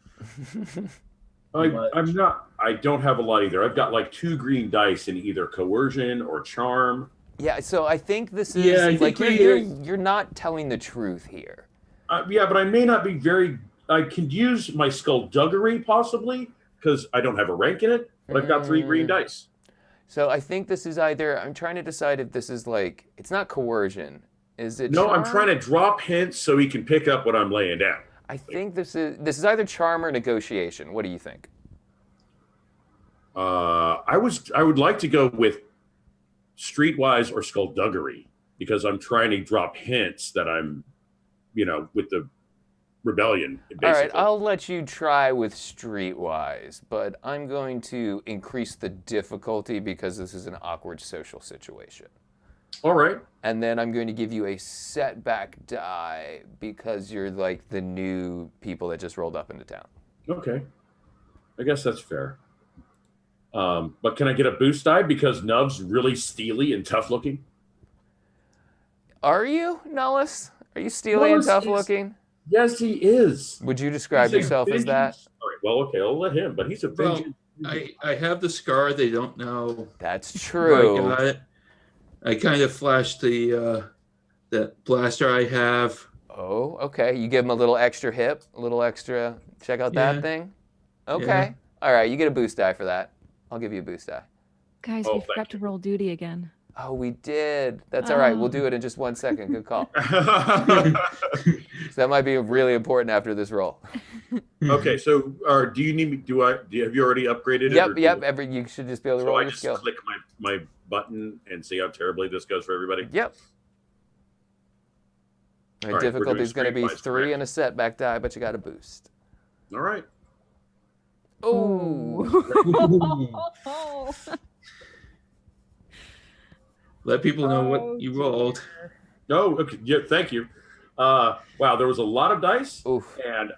I don't have a lot either. I've got like 2 green dice in either coercion or charm.
Yeah, so I think this is like you're not telling the truth here.
Yeah, but I may not be very. I can use my skullduggery possibly because I don't have a rank in it, but I've got 3 green dice.
So I think this is either. I'm trying to decide if this is like it's not coercion. Is it?
No,
charm?
I'm trying to drop hints so he can pick up what I'm laying down.
I think this is either charm or negotiation. What do you think?
I would like to go with streetwise or skullduggery because I'm trying to drop hints that I'm, with the rebellion. Basically.
All right, I'll let you try with streetwise, but I'm going to increase the difficulty because this is an awkward social situation.
All right.
And then I'm going to give you a setback die because you're like the new people that just rolled up into town.
Okay. I guess that's fair. But can I get a boost die because Nub's really steely and tough looking?
Are you, Nullus? Are you steely and tough looking?
Yes, he is.
Would you describe yourself as that?
All right. Well, okay, I'll let him. But he's a vengeance.
I have the scar. They don't know.
That's true.
I got it. I kind of flashed the blaster I have.
Oh, okay. You give him a little extra hip, a little extra. Check out that thing. Okay.
Yeah.
All right. You get a boost die for that. I'll give you a boost die.
Guys, we forgot to roll duty again.
Oh, we did. That's all right. We'll do it in just 1 second. Good call. So that might be really important after this roll.
Okay, so do you need me? Have you already upgraded?
Yep. You should just be able to roll
I
your
just
skill.
click my button and see how terribly this goes for everybody.
Yep.
All right,
difficulty is going to be
streetwise,
3
correct?
and a setback die, but you got a boost.
All right.
Oh.
Let people know what you rolled.
Oh, okay. Yeah, thank you. Wow, there was a lot of dice,
Oof.
and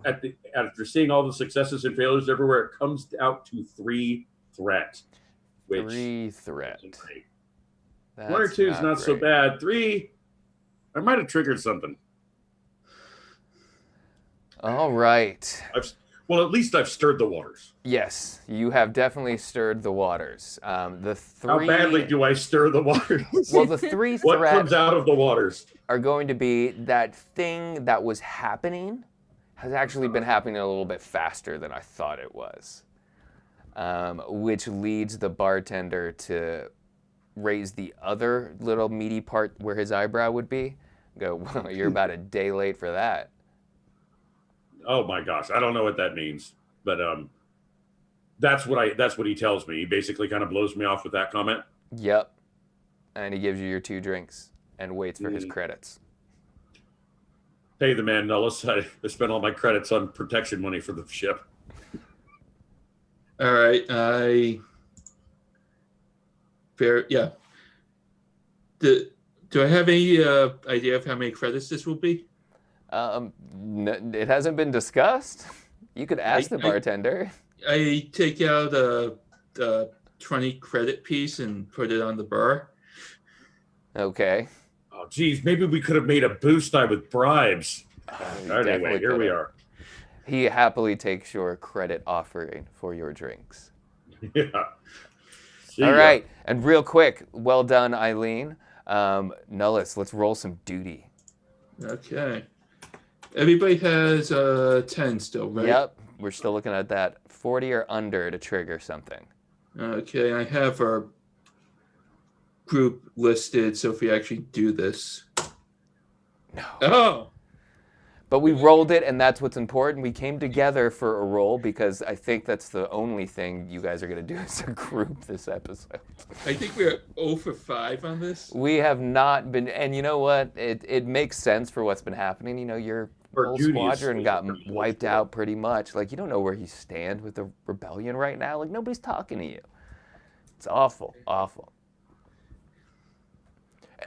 after seeing all the successes and failures everywhere, it comes out to 3 threat. Which
3 threat.
isn't great.
That's
1 or 2 is not so
great.
bad. 3, I might have triggered something.
All right.
Well, at least I've stirred the waters.
Yes, you have definitely stirred the waters. The
How
three.
badly do I stir the waters?
Well, the three
What
threats
comes out of the waters?
are going to be that thing that was happening has actually been happening a little bit faster than I thought it was, which leads the bartender to raise the other little meaty part where his eyebrow would be. Go, well, you're about a day late for that.
Oh my gosh, I don't know what that means, but that's what he tells me. He basically kind of blows me off with that comment.
Yep. And he gives you your 2 drinks and waits for his credits.
Pay the man, Nellis. I spent all my credits on protection money for the ship.
All right, yeah. Do I have any idea of how many credits this will be?
It hasn't been discussed. You could ask the bartender.
I take out a 20 credit piece and put it on the bar.
Okay.
Oh, geez, maybe we could have made a boost die with bribes. Anyway, here we are.
He happily takes your credit offering for your drinks.
Yeah.
All right. And real quick, well done, Eileen. Nullis, let's roll some duty.
Okay. Everybody has 10 still, right?
Yep. We're still looking at that. 40 or under to trigger something.
Okay, I have our group listed, so if we actually do this.
No.
Oh!
But we rolled it, and that's what's important. We came together for a roll because I think that's the only thing you guys are going to do as a group this episode.
I think we're 0 for 5 on this.
We have not been, and you know what? It makes sense for what's been happening. You know, your whole squadron got wiped out pretty much. Like, you don't know where you stand with the rebellion right now. Like, nobody's talking to you. It's awful, awful.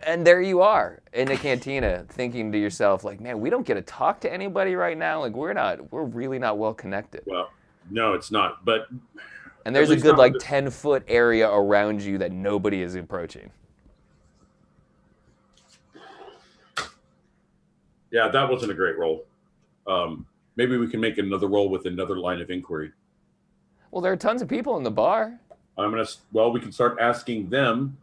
And there you are in the cantina thinking to yourself, like, man, we don't get to talk to anybody right now. Like, we're really not well connected.
Well, no, it's not. But
and there's a good, like, 10-foot area around you that nobody is approaching.
Yeah, that wasn't a great roll. Maybe we can make another roll with another line of inquiry.
Well, there are tons of people in the bar.
We can start asking them.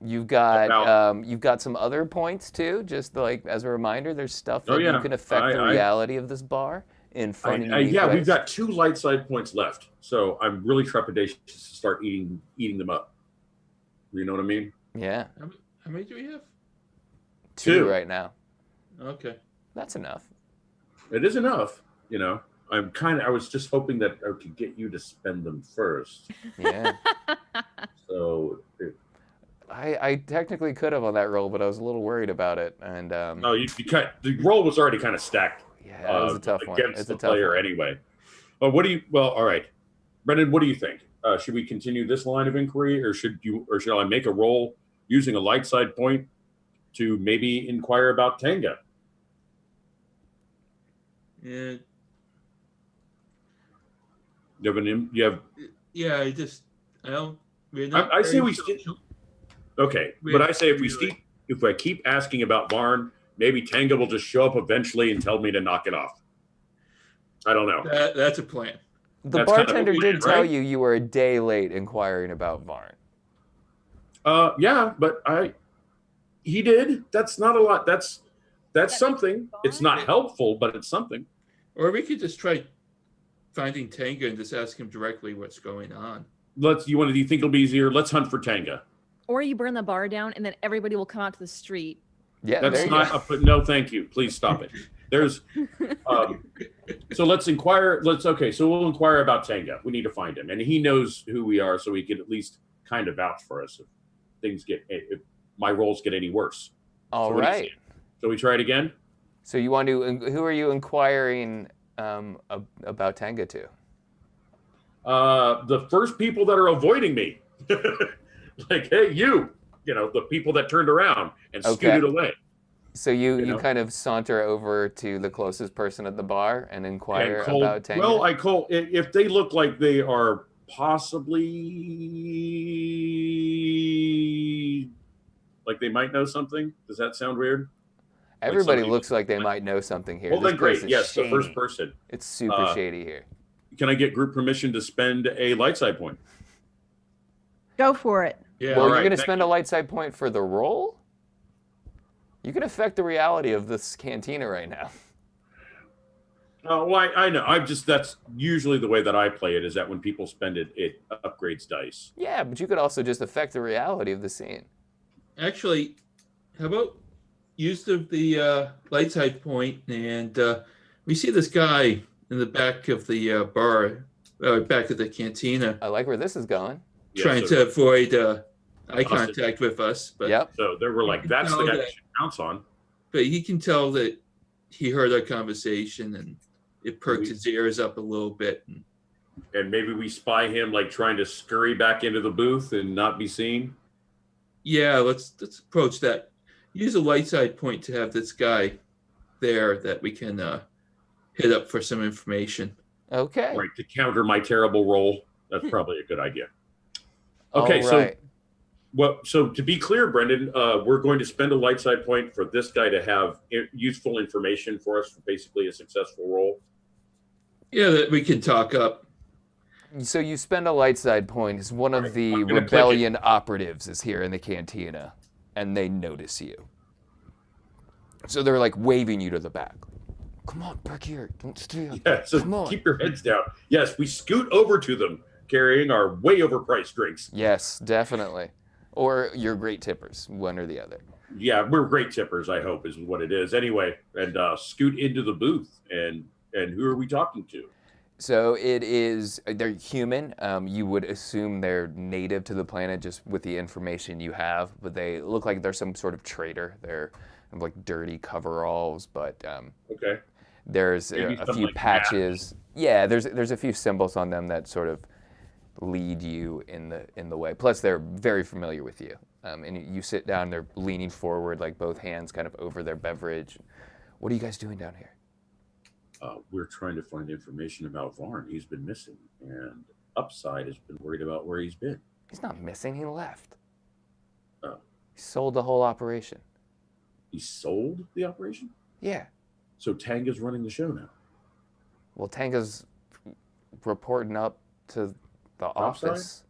You've got some other points too. Just like as a reminder, there's stuff that you can affect the reality of this bar in fun and unique ways.
We've got 2 light side points left, so I'm really trepidatious to start eating them up. You know what I mean?
Yeah.
How many do we have?
2 right now.
Okay.
That's enough.
It is enough, you know. I was just hoping that I could get you to spend them first.
Yeah.
So.
I technically could have on that roll, but I was a little worried about it. And
no, the roll was already kind of stacked.
Yeah, it was a tough one.
Against the player anyway. Well, all right, Brendan, what do you think? Should we continue this line of inquiry, or should I make a roll using a light side point to maybe inquire about Tenga?
Yeah.
Yeah,
I don't.
I say we stick. Okay, but I say if I keep asking about Varn, maybe Tenga will just show up eventually and tell me to knock it off. I don't know.
That's a plan.
The bartender did tell you were a day late inquiring about Varn.
Yeah, but he did. That's not a lot. That's something. It's not helpful, but it's something.
Or we could just try finding Tenga and just ask him directly what's going on.
Do you think it'll be easier? Let's hunt for Tenga.
Or you burn the bar down, and then everybody will come out to the street.
Yeah,
that's not. No, thank you. Please stop it. There's. So let's inquire. So we'll inquire about Tenga. We need to find him, and he knows who we are, so he can at least kind of vouch for us if my rolls get any worse.
All right.
So we try it again.
So you want to? Who are you inquiring about Tenga to?
The first people that are avoiding me. Like, hey, the people that turned around and scooted away.
So you kind of saunter over to the closest person at the bar and inquire about Tenga?
Well, I call if they look like they are possibly like they might know something. Does that sound weird?
Everybody
somebody
looks like they might know something here.
Well,
This
then
place
great.
is
Yes, the first
shady.
person.
It's super shady here.
Can I get group permission to spend a light side point?
Go for it.
Yeah.
Well,
all
you're
right,
going to
thank
spend
you.
a light side point for the roll? You can affect the reality of this cantina right now.
Well, I know. That's usually the way that I play it. Is that when people spend it, it upgrades dice.
Yeah, but you could also just affect the reality of the scene.
Actually, how about use the light side point, and we see this guy in the back of the bar, back of the cantina,
I like where this is going.
Yeah,
trying
so,
to avoid eye
Hostage.
contact with us. But
Yep.
So they were like,
can
"That's the
tell
guy we
that-
should pounce on."
but he can tell that he heard our conversation, and it perked
We-
his ears up a little bit.
And maybe we spy him like trying to scurry back into the booth and not be seen.
Yeah, let's approach that. Use a light side point to have this guy there that we can hit up for some information.
Okay.
Right, to counter my terrible roll. That's probably a good idea.
All
Okay,
right.
so to be clear, Brendan, we're going to spend a light side point for this guy to have useful information for us for basically a successful roll.
Yeah, that we can talk up.
So you spend a light side point as one of
Right,
the
I'm gonna click
rebellion operatives is here in the cantina, and they notice you. So they're like waving you to the back. Come on, back here. Don't stay up.
Yeah, so
Come on.
keep your heads down. Yes, we scoot over to them carrying our way overpriced drinks.
Yes, definitely. Or you're great tippers, one or the other.
Yeah, we're great tippers, I hope, is what it is. Anyway, and scoot into the booth. And who are we talking to?
So it is, they're human. You would assume they're native to the planet just with the information you have, but they look like they're some sort of trader. They're like dirty coveralls, but
Okay.
there's
Maybe
a
some,
few
like,
patches. Yeah, there's a few symbols on them that sort of lead you in the way. Plus, they're very familiar with you. And you sit down, they're leaning forward, like both hands kind of over their beverage. What are you guys doing down here?
We're trying to find information about Varn. He's been missing, and Upside has been worried about where he's been.
He's not missing. He left.
Oh.
He sold the whole operation.
He sold the operation?
Yeah.
So Tanga's running the show now.
Well, Tanga's reporting up to the
Upside?
office.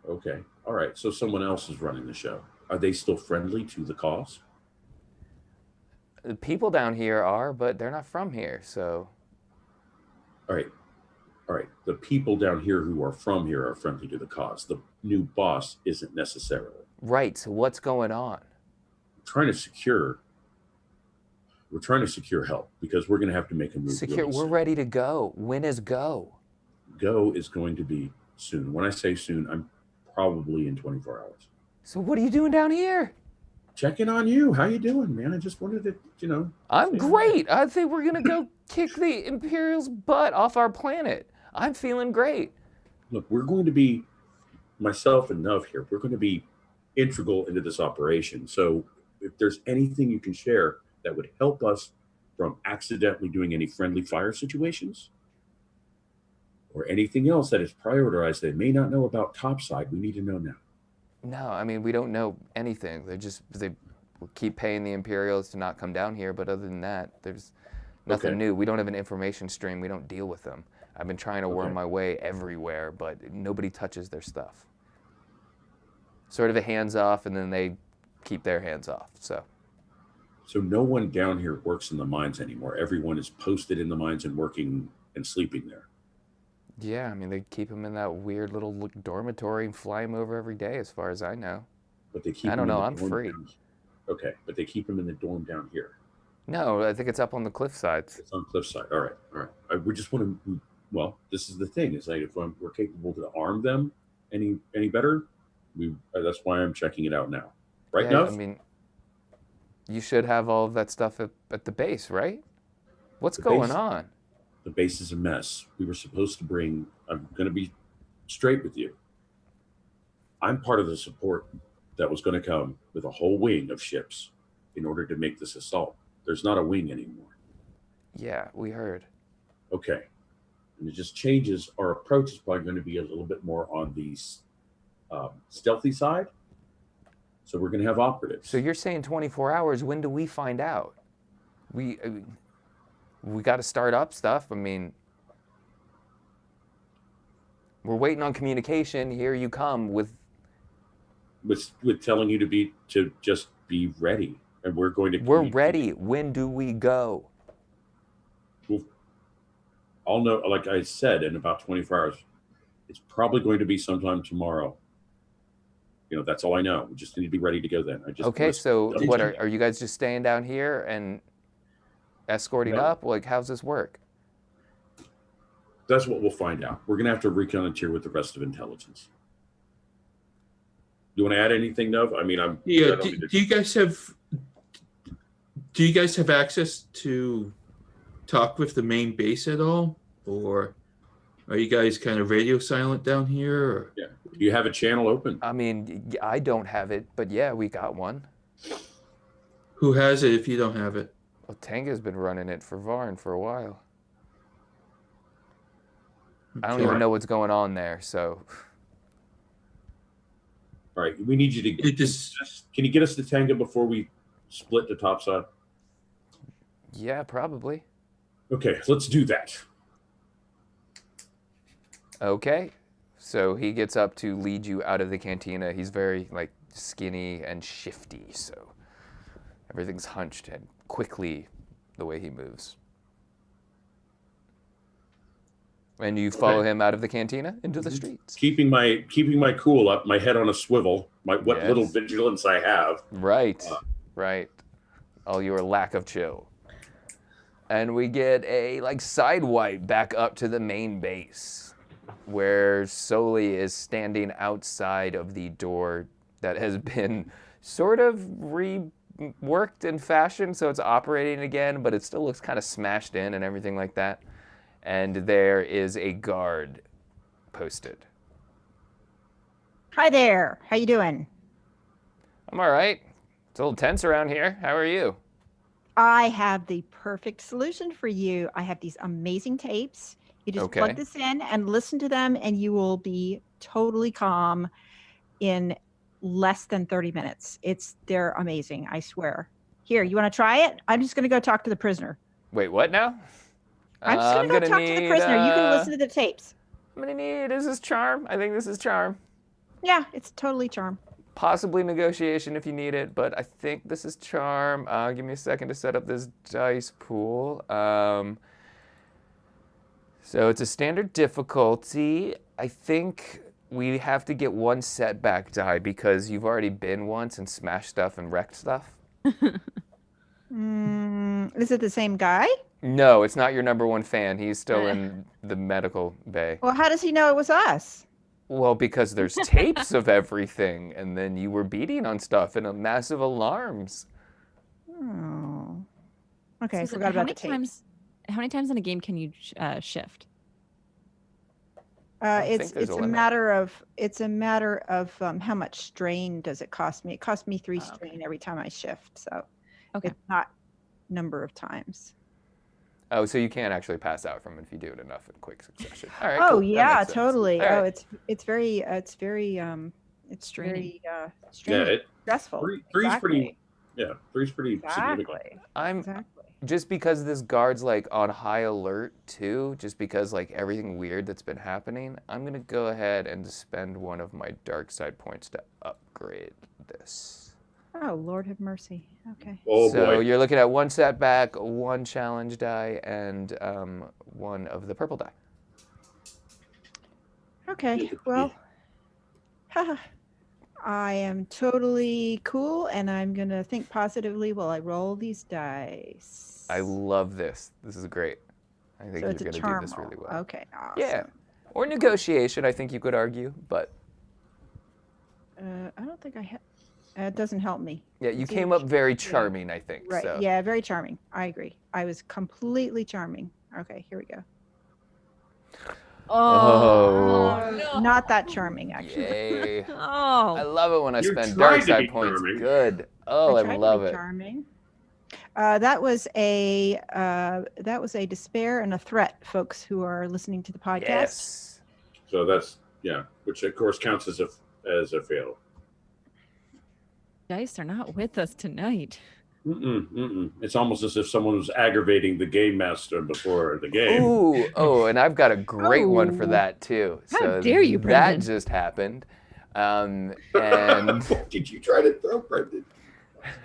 Okay. All right. So someone else is running the show. Are they still friendly to the cause?
The people down here are, but they're not from here, so
All right. All right. The people down here who are from here are friendly to the cause. The new boss isn't necessarily.
right. So what's going on?
We're trying to secure help because we're going to have to make a move.
Secure.
really
We're
soon.
ready to go. When is go?
Go is going to be soon. When I say soon, I'm probably in 24 hours.
So what are you doing down here?
Checking on you. How you doing, man? I just wanted to,
I'm
say hi.
great. I think we're gonna go kick the Imperial's butt off our planet. I'm feeling great.
Look, we're going to be, myself and Nuv here, we're going to be integral into this operation. So if there's anything you can share that would help us from accidentally doing any friendly fire situations or anything else that is prioritized they may not know about Topside, we need to know now.
No, I mean we don't know anything. They keep paying the Imperials to not come down here, but other than that, there's nothing
Okay.
new. We don't have an information stream. We don't deal with them. I've been trying to worm
Okay.
my way everywhere, but nobody touches their stuff. Sort of a hands off, and then they keep their hands off. So
So no one down here works in the mines anymore. Everyone is posted in the mines and working and sleeping there.
yeah, I mean they keep them in that weird little dormitory and fly them over every day, as far as I know.
But they keep
I don't
them in
know,
the
I'm
dorm
free.
down- Okay, but they keep them in the dorm down here.
No, I think it's up on the cliff sides.
It's on Cliffside. All right, all right. We just want to. Well, this is the thing: is like if we're capable to arm them any better, that's why I'm checking it out now. Right
Yeah,
now,
I mean, you should have all of that stuff at the base, right? What's
The
going
base?
on?
the base is a mess. We were supposed to bring. I'm going to be straight with you. I'm part of the support that was going to come with a whole wing of ships in order to make this assault. There's not a wing anymore.
Yeah, we heard.
Okay. And it just changes. Our approach is probably going to be a little bit more on the stealthy side. So we're going to have operatives.
So you're saying 24 hours. When do we find out? we got to start up stuff. I mean, we're waiting on communication. Here you come with
telling you to just be ready, and we're going to.
We're ready. When do we go?
I'll know. Like I said, in about 24 hours. It's probably going to be sometime tomorrow. That's all I know. We just need to be ready to go then.
Okay, so what are you guys just staying down here and escorting up? Like, how's this work?
That's what we'll find out. We're going to have to reconnoiter with the rest of intelligence. You want to add anything, Nov? I mean, I'm.
Yeah. Do you guys have access to talk with the main base at all, or are you guys kind of radio silent down here? Or?
Yeah. Do you have a channel open?
I mean, I don't have it, but yeah, we got one.
Who has it if you don't have it?
Well, Tanga's been running it for Varn for a while. I don't even know what's going on there, so.
All right, we need you to can you get us to Tanga before we split the topside?
Yeah, probably.
Okay, let's do that.
Okay, so he gets up to lead you out of the cantina. He's very skinny and shifty, so everything's hunched and quickly the way he moves. And you follow him out of the cantina into the streets.
Keeping my cool up, my head on a swivel, what little vigilance I have.
Right, right. All your lack of chill. And we get a side wipe back up to the main base, where Soli is standing outside of the door that has been sort of reworked and fashioned so it's operating again, but it still looks kind of smashed in and everything like that. And there is a guard posted.
Hi there. How you doing?
I'm all right. It's a little tense around here. How are you?
I have the perfect solution for you. I have these amazing tapes. You just plug this in and listen to them, and you will be totally calm in less than 30 minutes. They're amazing, I swear. Here, you want to try it? I'm just going to go talk to the prisoner.
Wait, what now?
I'm just going to go talk to the prisoner. You can listen to the tapes.
I'm going to need, is this charm? I think this is charm.
Yeah, it's totally charm.
Possibly negotiation if you need it, but I think this is charm. Give me a second to set up this dice pool. So it's a standard difficulty. I think we have to get one setback die because you've already been once and smashed stuff and wrecked stuff.
Is it the same guy?
No, it's not your number one fan. He's still in the medical bay.
Well, how does he know it was us?
Well, because there's tapes of everything, and then you were beating on stuff and massive alarms.
Oh. Okay, I
So
forgot about the tapes.
How many times in a game can you shift?
It's a matter of how much strain does it cost me? It costs me 3 strain every time I shift, so it's not number of times.
Oh, so you can't actually pass out from it if you do it enough in quick succession. All right.
Oh
cool.
yeah, totally.
All
Oh,
right.
it's very
Straining.
stressful.
Three's pretty significant.
Exactly.
Exactly. Just because this guard's on high alert too, just because everything weird that's been happening, I'm gonna go ahead and spend one of my dark side points to upgrade this.
Oh, Lord have mercy. Okay.
Oh,
so
boy.
you're looking at one setback, one challenge die, and one of the purple die.
Okay. Well, I am totally cool, and I'm going to think positively while I roll these dice.
I love this. This is great. I think
So
you're
it's a
going to do
charm
this really
roll.
well.
Okay, awesome.
Yeah. Or negotiation, I think you could argue, but
I don't think I have. It doesn't help me.
yeah, you came up very charming, I think.
Right.
So.
Yeah, very charming. I agree. I was completely charming. Okay, here we go.
Oh.
No.
Not that charming, actually.
Yay. I
Oh.
love it when I
You
spend
tried
dark
to
side
be
points.
charming.
Good. Oh, I
tried to
love
be
it.
Charming. That was a despair and a threat, folks who are listening to the podcast.
Yes.
So that's which of course counts as a fail.
Dice are not with us tonight.
It's almost as if someone was aggravating the game master before the game.
Ooh, oh, and I've got a great one for
Oh.
that too.
How
So
dare you,
that
Brendan.
just happened. And
Did you try to throw Brendan?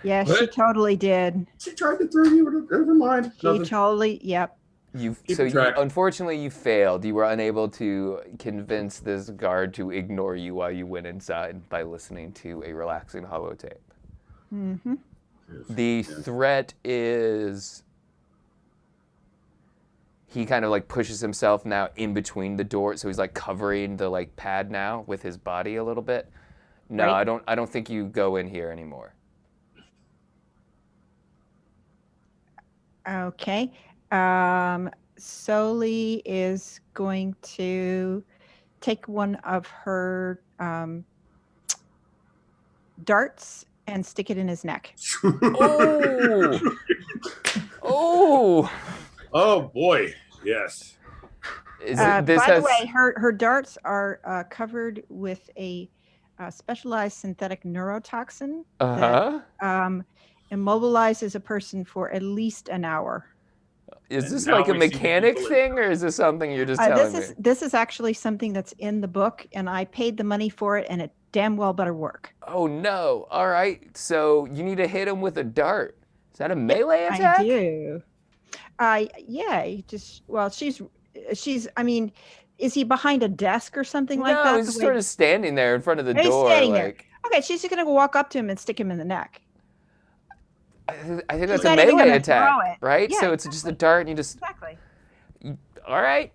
Yeah, she
What?
totally did.
She tried to throw you. Never mind.
She
Nothing.
totally, yep.
unfortunately you failed. You were unable to convince this guard to ignore you while you went inside by listening to a relaxing holotape.
Mm-hmm.
The threat is he kind of like pushes himself now in between the door, so he's like covering the like pad now with his body a little bit. No,
Right.
I don't think you go in here anymore.
Okay. Soli is going to take one of her darts and stick it in his neck.
Oh. Oh.
Oh boy, yes.
By the way, her darts are covered with a specialized synthetic neurotoxin that immobilizes a person for at least an hour.
Is
And
this
now
like a
we see the
mechanic
people
thing, or is this something you're just telling me?
This is actually something that's in the book, and I paid the money for it, and it damn well better work.
Oh no! All right, so you need to hit him with a dart. Is that a melee attack?
I do. Yeah. She's. I mean, is he behind a desk or something like that?
No, he's sort of standing there in front of the
He's
door.
standing there.
Like,
Okay, she's just gonna walk up to him and stick him in the neck.
I think that's
She's
a
not even
melee
gonna
attack,
throw it.
right?
Yeah,
So it's just a dart, and you just.
Exactly.
All right,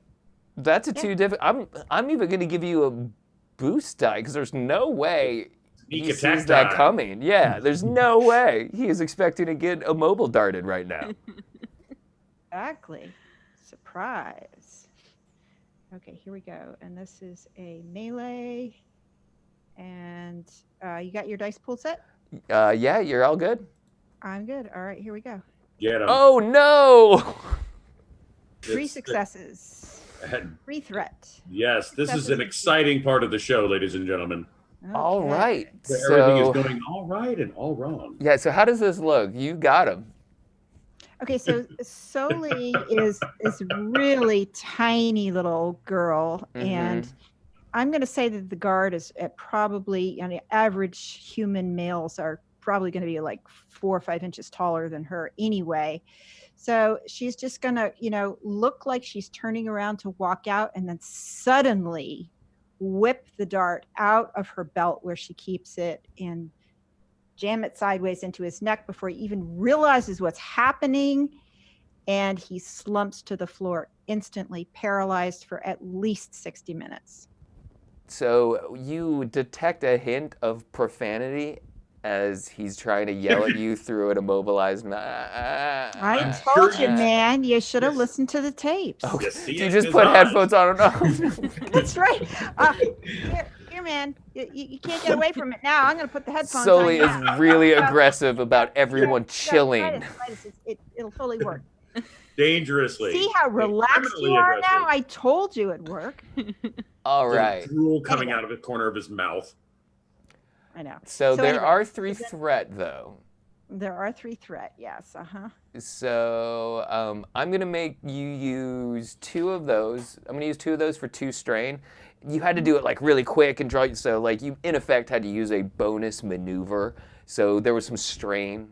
that's a
Yeah.
two different. I'm even going to give you a boost die because there's no way
Sneak
he
attack
sees that
time.
coming. Yeah, there's no way he is expecting to get a mobile darted right now.
Exactly. Surprise. Okay, here we go. And this is a melee. And you got your dice pool set?
Yeah, you're all good.
I'm good. All right, here we go.
Get him.
Oh no!
3 successes. 3 threat.
Yes, this is
Successes
an
and
exciting part of the show, ladies and gentlemen.
All
Okay.
right.
Where everything
So
is going all right and all wrong.
yeah. So how does this look? You got him.
Okay, so Soli is really tiny little girl, and I'm going to say that the guard is at probably, average human males are probably going to be like 4 or 5 inches taller than her anyway. So she's just going to, look like she's turning around to walk out, and then suddenly whip the dart out of her belt where she keeps it and jam it sideways into his neck before he even realizes what's happening. And he slumps to the floor, instantly paralyzed for at least 60 minutes.
So you detect a hint of profanity as he's trying to yell at you through an immobilized
I
I'm
told
sure
you,
you-
man, you should have
Yes.
listened to the tapes.
Okay.
You see
Do you
it in
just
his
put
eyes.
headphones on? No.
That's right. Here, man, you can't get away from it now. I'm going to put the headphones
Sully
on.
is
now.
really aggressive about everyone
Try
chilling.
this. It'll totally work.
Dangerously.
See how relaxed you
criminally
are
aggressive.
now? I told you it'd work.
All
Little
right.
drool coming
Anyway.
out of the corner of his mouth.
I know.
So there
anyway,
are 3
so that-
threat though.
There are 3 threat. Yes.
So I'm gonna make you use 2 of those. I'm gonna use 2 of those for 2 strain. You had to do it like really quick and draw. So like you in effect had to use a bonus maneuver. So there was some strain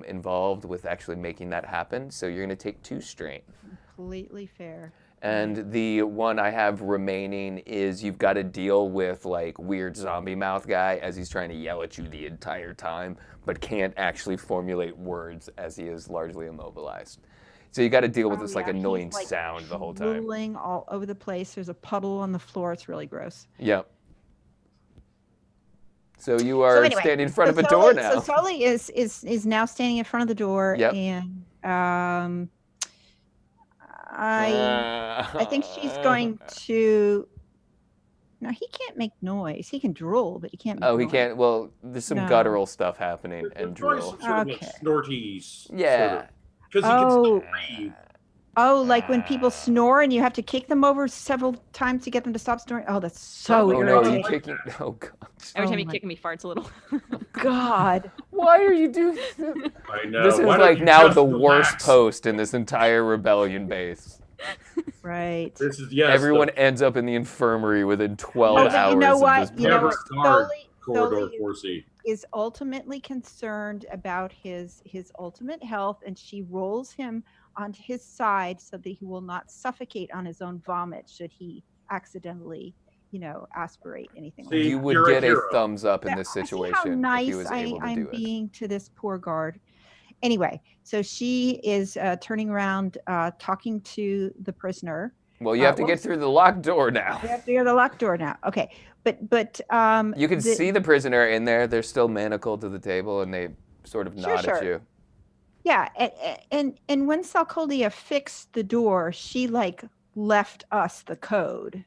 involved with actually making that happen. So you're gonna take 2 strain.
Completely fair.
And the one I have remaining is you've got to deal with like weird zombie mouth guy as he's trying to yell at you the entire time, but can't actually formulate words as he is largely immobilized. So you got to deal with this like
He's,
annoying sound the whole time.
Drooling all over the place. There's a puddle on the floor. It's really gross.
Yep. So you are
anyway,
standing in front of a
So
door
Sully-
now.
So Sully is now standing in front of the door,
Yep.
and I think she's going to. No, he can't make noise. He can drool, but he can't. Make
Oh, he
noise.
can't. Well, there's some
No.
guttural stuff happening and
There's
drool.
sort of like
Okay.
snorties.
Yeah.
Because he can still breathe.
Oh, like when people snore and you have to kick them over several times to get them to stop snoring. Oh, that's so
Oh no,
irritating.
you kicking. Oh god.
Every
Oh
time you
my-
kick me, farts a little.
God,
Why are you doing this?
I know.
This is
Why don't
like
you
now
just
the worst
relax?
post in this entire rebellion base.
Right.
This is yes.
Everyone ends up in the infirmary within 12
Oh,
Yes.
but
hours
you know
of
what?
this
You know
post.
what?
Covered
Sully
corridor 4C.
is ultimately concerned about his ultimate health, and she rolls him onto his side so that he will not suffocate on his own vomit should he accidentally, aspirate anything like
See,
You
that.
would
You're a
get a
hero.
thumbs up in
Yeah,
this
see how
situation if he
nice
was able to
I'm
do it.
being to this poor guard. Anyway, so she is turning around, talking to the prisoner.
Well, you have to
what
get
was-
through the locked door now.
We have to go to the locked door now. Okay, but
You can see the prisoner in there. They're still manacled to the table, and they sort of nod at
Sure.
you.
Yeah, and when Salcoldia fixed the door, she like left us the code.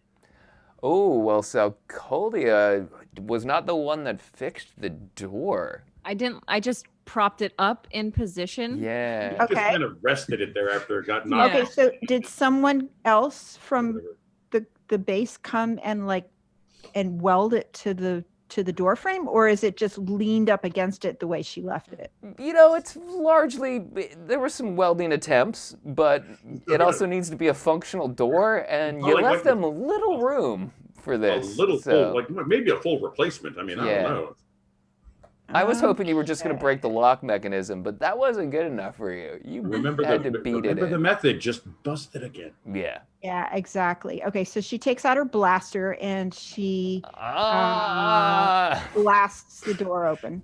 Oh, well, Salcoldia was not the one that fixed the door.
I just propped it up in position.
Yeah.
Just
Okay.
kind of rested it there after it got
Yeah.
knocked.
Okay, so did someone else from
Whatever.
the base come and weld it to the door frame, or is it just leaned up against it the way she left it?
It's largely, there were some welding attempts, but it also needs to be a functional door, and you
Probably
left
went
them a little room for
A
this.
little
so
full, like maybe a full replacement. I mean, I
Yeah.
don't know.
I was hoping you were just going to
Okay.
break the lock mechanism, but that wasn't good enough for you. You
Remember
had
the
to beat
remember
it
the
in.
method. Just bust it again.
Yeah.
Yeah, exactly. Okay, so she takes out her blaster and she
Ah!
blasts the door open.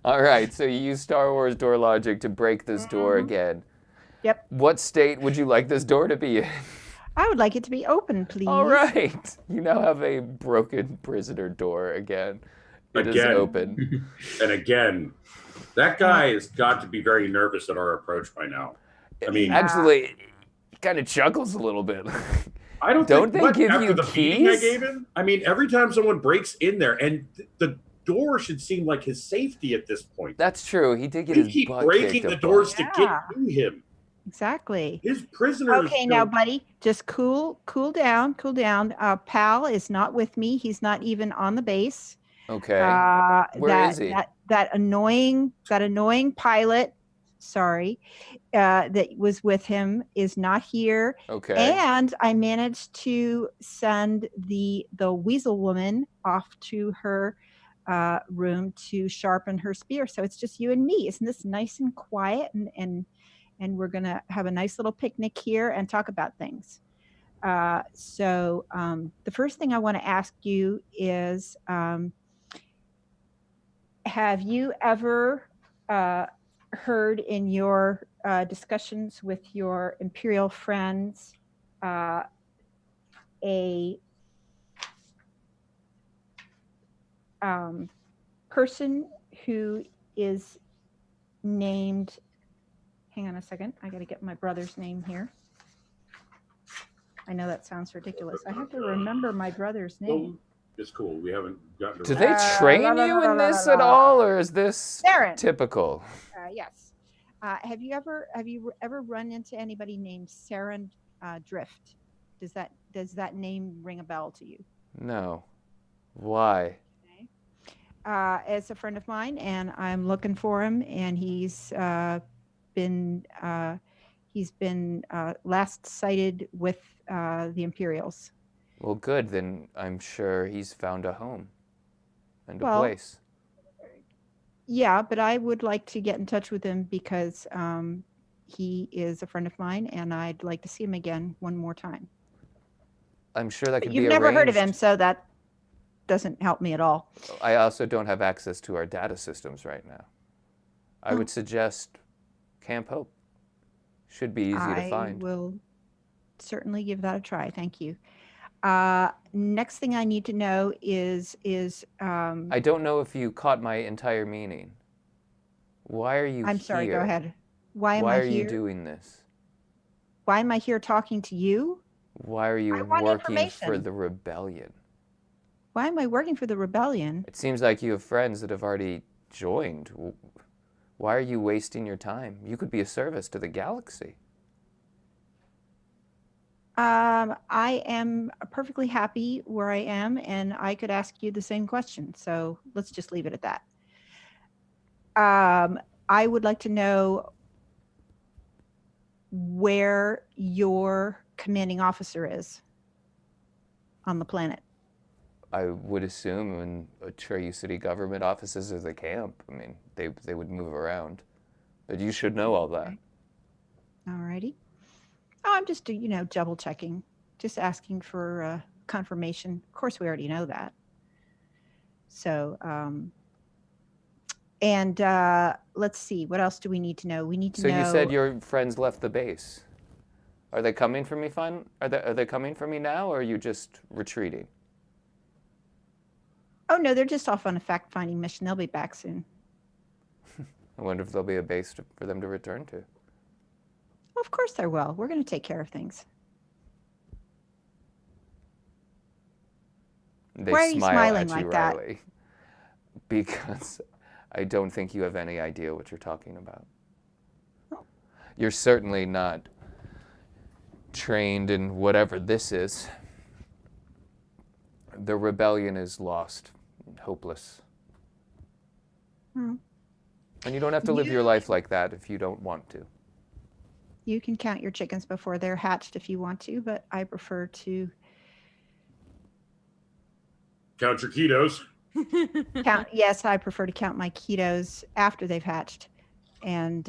All right, so you use Star Wars door logic to break this door
Mhm.
again.
Yep.
What state would you like this door to be in?
I would like it to be open, please.
All right. You now have a broken prisoner door again. It is
Again.
open.
And again, that guy has got to be very nervous at our approach by now. I mean,
Actually, he kind of chuckles a little bit.
I don't
Don't
think
they
what,
give
after
you
the beating I
keys?
gave him. I mean, every time someone breaks in there, and the door should seem like his safety at this point.
That's true. He did get
You
his
keep
butt
breaking
kicked
the
a
doors
bunch.
to
Yeah.
get to him.
Exactly.
His prisoners.
Okay, now, buddy, just cool down. Pal is not with me. He's not even on the base.
Okay. Where is he?
That annoying pilot, sorry, that was with him is not here.
Okay.
And I managed to send the weasel woman off to her room to sharpen her spear. So it's just you and me. Isn't this nice and quiet? And we're gonna have a nice little picnic here and talk about things. So the first thing I want to ask you is, have you ever heard in your discussions with your Imperial friends a person who is named, hang on a second, I got to get my brother's name here. I know that sounds ridiculous. I have to remember my brother's name.
It's cool. We haven't gotten to.
Do they train you in this at all, or is this
Saren.
typical?
Yes. Have you ever run into anybody named Saren Drift? Does that name ring a bell to you?
No. Why?
It's a friend of mine, and I'm looking for him. And he's been last sighted with the Imperials.
Well, good. Then I'm sure he's found a home and a
Well,
place.
Yeah, but I would like to get in touch with him because he is a friend of mine, and I'd like to see him again one more time.
I'm sure that
But
could
you've
be
never heard of him,
arranged.
so that doesn't help me at all.
I also don't have access to our data systems right now. I would suggest Camp Hope. Should be easy to find.
I will certainly give that a try. Thank you. Next thing I need to know is
I don't know if you caught my entire meaning. Why are you
I'm sorry, go
here?
ahead. Why am
Why
I
are
here?
you doing this?
Why am I here talking to you?
Why are you
I want
working for
information.
the rebellion?
Why am I working for the rebellion?
It seems like you have friends that have already joined. Why are you wasting your time? You could be a service to the galaxy.
I am perfectly happy where I am, and I could ask you the same question. So let's just leave it at that. I would like to know where your commanding officer is on the planet.
I would assume in Atreyu City government offices is a camp. I mean, they would move around. But you should know all that.
Okay. All righty. Oh, I'm just, double checking, just asking for confirmation. Of course, we already know that. So, let's see, what else do we need to know? We need to
So
know.
you said your friends left the base. Are they coming for me, fun? Are they coming for me now, or are you just retreating?
Oh, no, they're just off on a fact-finding mission. They'll be back soon.
I wonder if there'll be a base for them to return to.
Well, of course there will. We're going to take care of things.
They
Why are you
smile
smiling
at you,
like that?
Riley. Because I don't think you have any idea what you're talking about.
Oh.
You're certainly not trained in whatever this is. The rebellion is lost, hopeless.
Hmm.
And you don't have to live your life like that if you don't want to.
You can count your chickens before they're hatched if you want to, but I prefer to
Count your ketos.
count. Yes, I prefer to count my ketos after they've hatched. And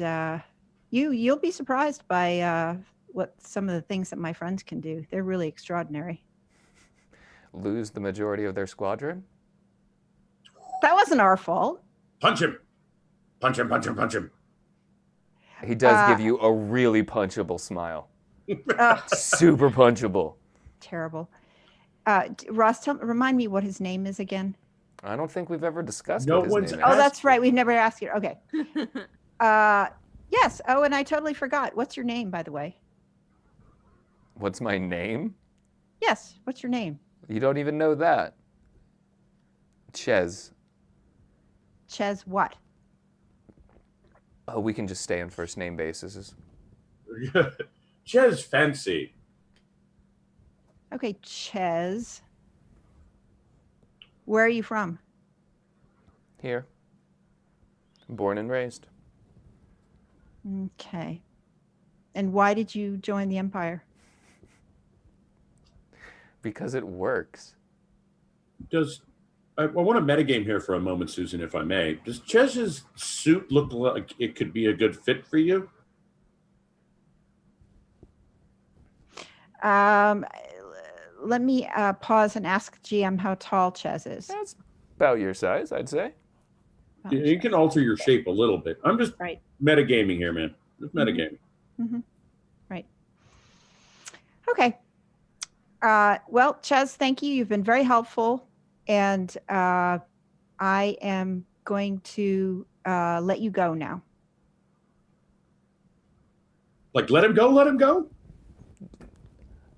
you'll be surprised by what some of the things that my friends can do. They're really extraordinary.
Lose the majority of their squadron?
That wasn't our fault.
Punch him. Punch him, punch him, punch him.
He does give you a really punchable smile.
Ugh,
Super punchable.
terrible. Ross, remind me what his name is again.
I don't think we've ever discussed
No
what his
one's
name
Oh,
is.
that's right. We've never asked you. Okay. Yes. Oh, and I totally forgot. What's your name, by the way?
What's my name?
Yes. What's your name?
You don't even know that. Ches.
Ches what?
Oh, we can just stay on first name basis.
Ches fancy.
Okay, Ches. Where are you from?
Here. Born and raised.
Okay. And why did you join the Empire?
Because it works.
I want to metagame here for a moment, Susan, if I may. Does Ches's suit look like it could be a good fit for you?
Let me pause and ask GM how tall Ches is.
That's about your size, I'd say.
You can alter your shape a little bit. I'm just
Right.
metagaming here, man. Just metagaming.
Right. Okay. Well, Ches, thank you. You've been very helpful. And I am going to let you go now.
Like, let him go, let him go?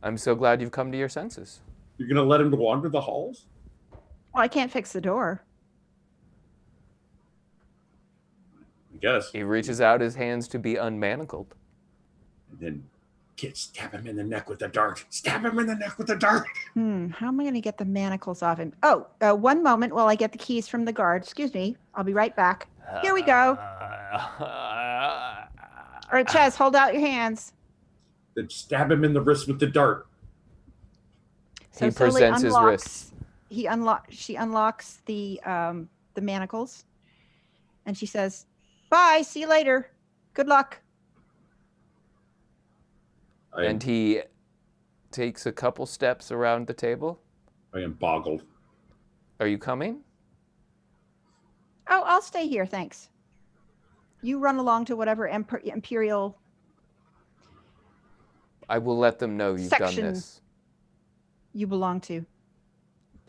I'm so glad you've come to your senses.
You're going to let him wander the halls?
Well, I can't fix the door.
I guess.
He reaches out his hands to be unmanacled.
And then stab him in the neck with the dart. Stab him in the neck with the dart.
How am I going to get the manacles off him? Oh, one moment while I get the keys from the guard. Excuse me. I'll be right back. Here we go. All right, Ches, hold out your hands.
Then stab him in the wrist with the dart.
So
He
Sully
presents his
unlocks-
wrists.
She unlocks the manacles, and she says, "Bye. See you later. Good luck."
And he takes a couple steps around the table.
I am boggled.
Are you coming?
Oh, I'll stay here. Thanks. You run along to whatever Imperial
I will let them know you've done
Section.
this.
you belong to.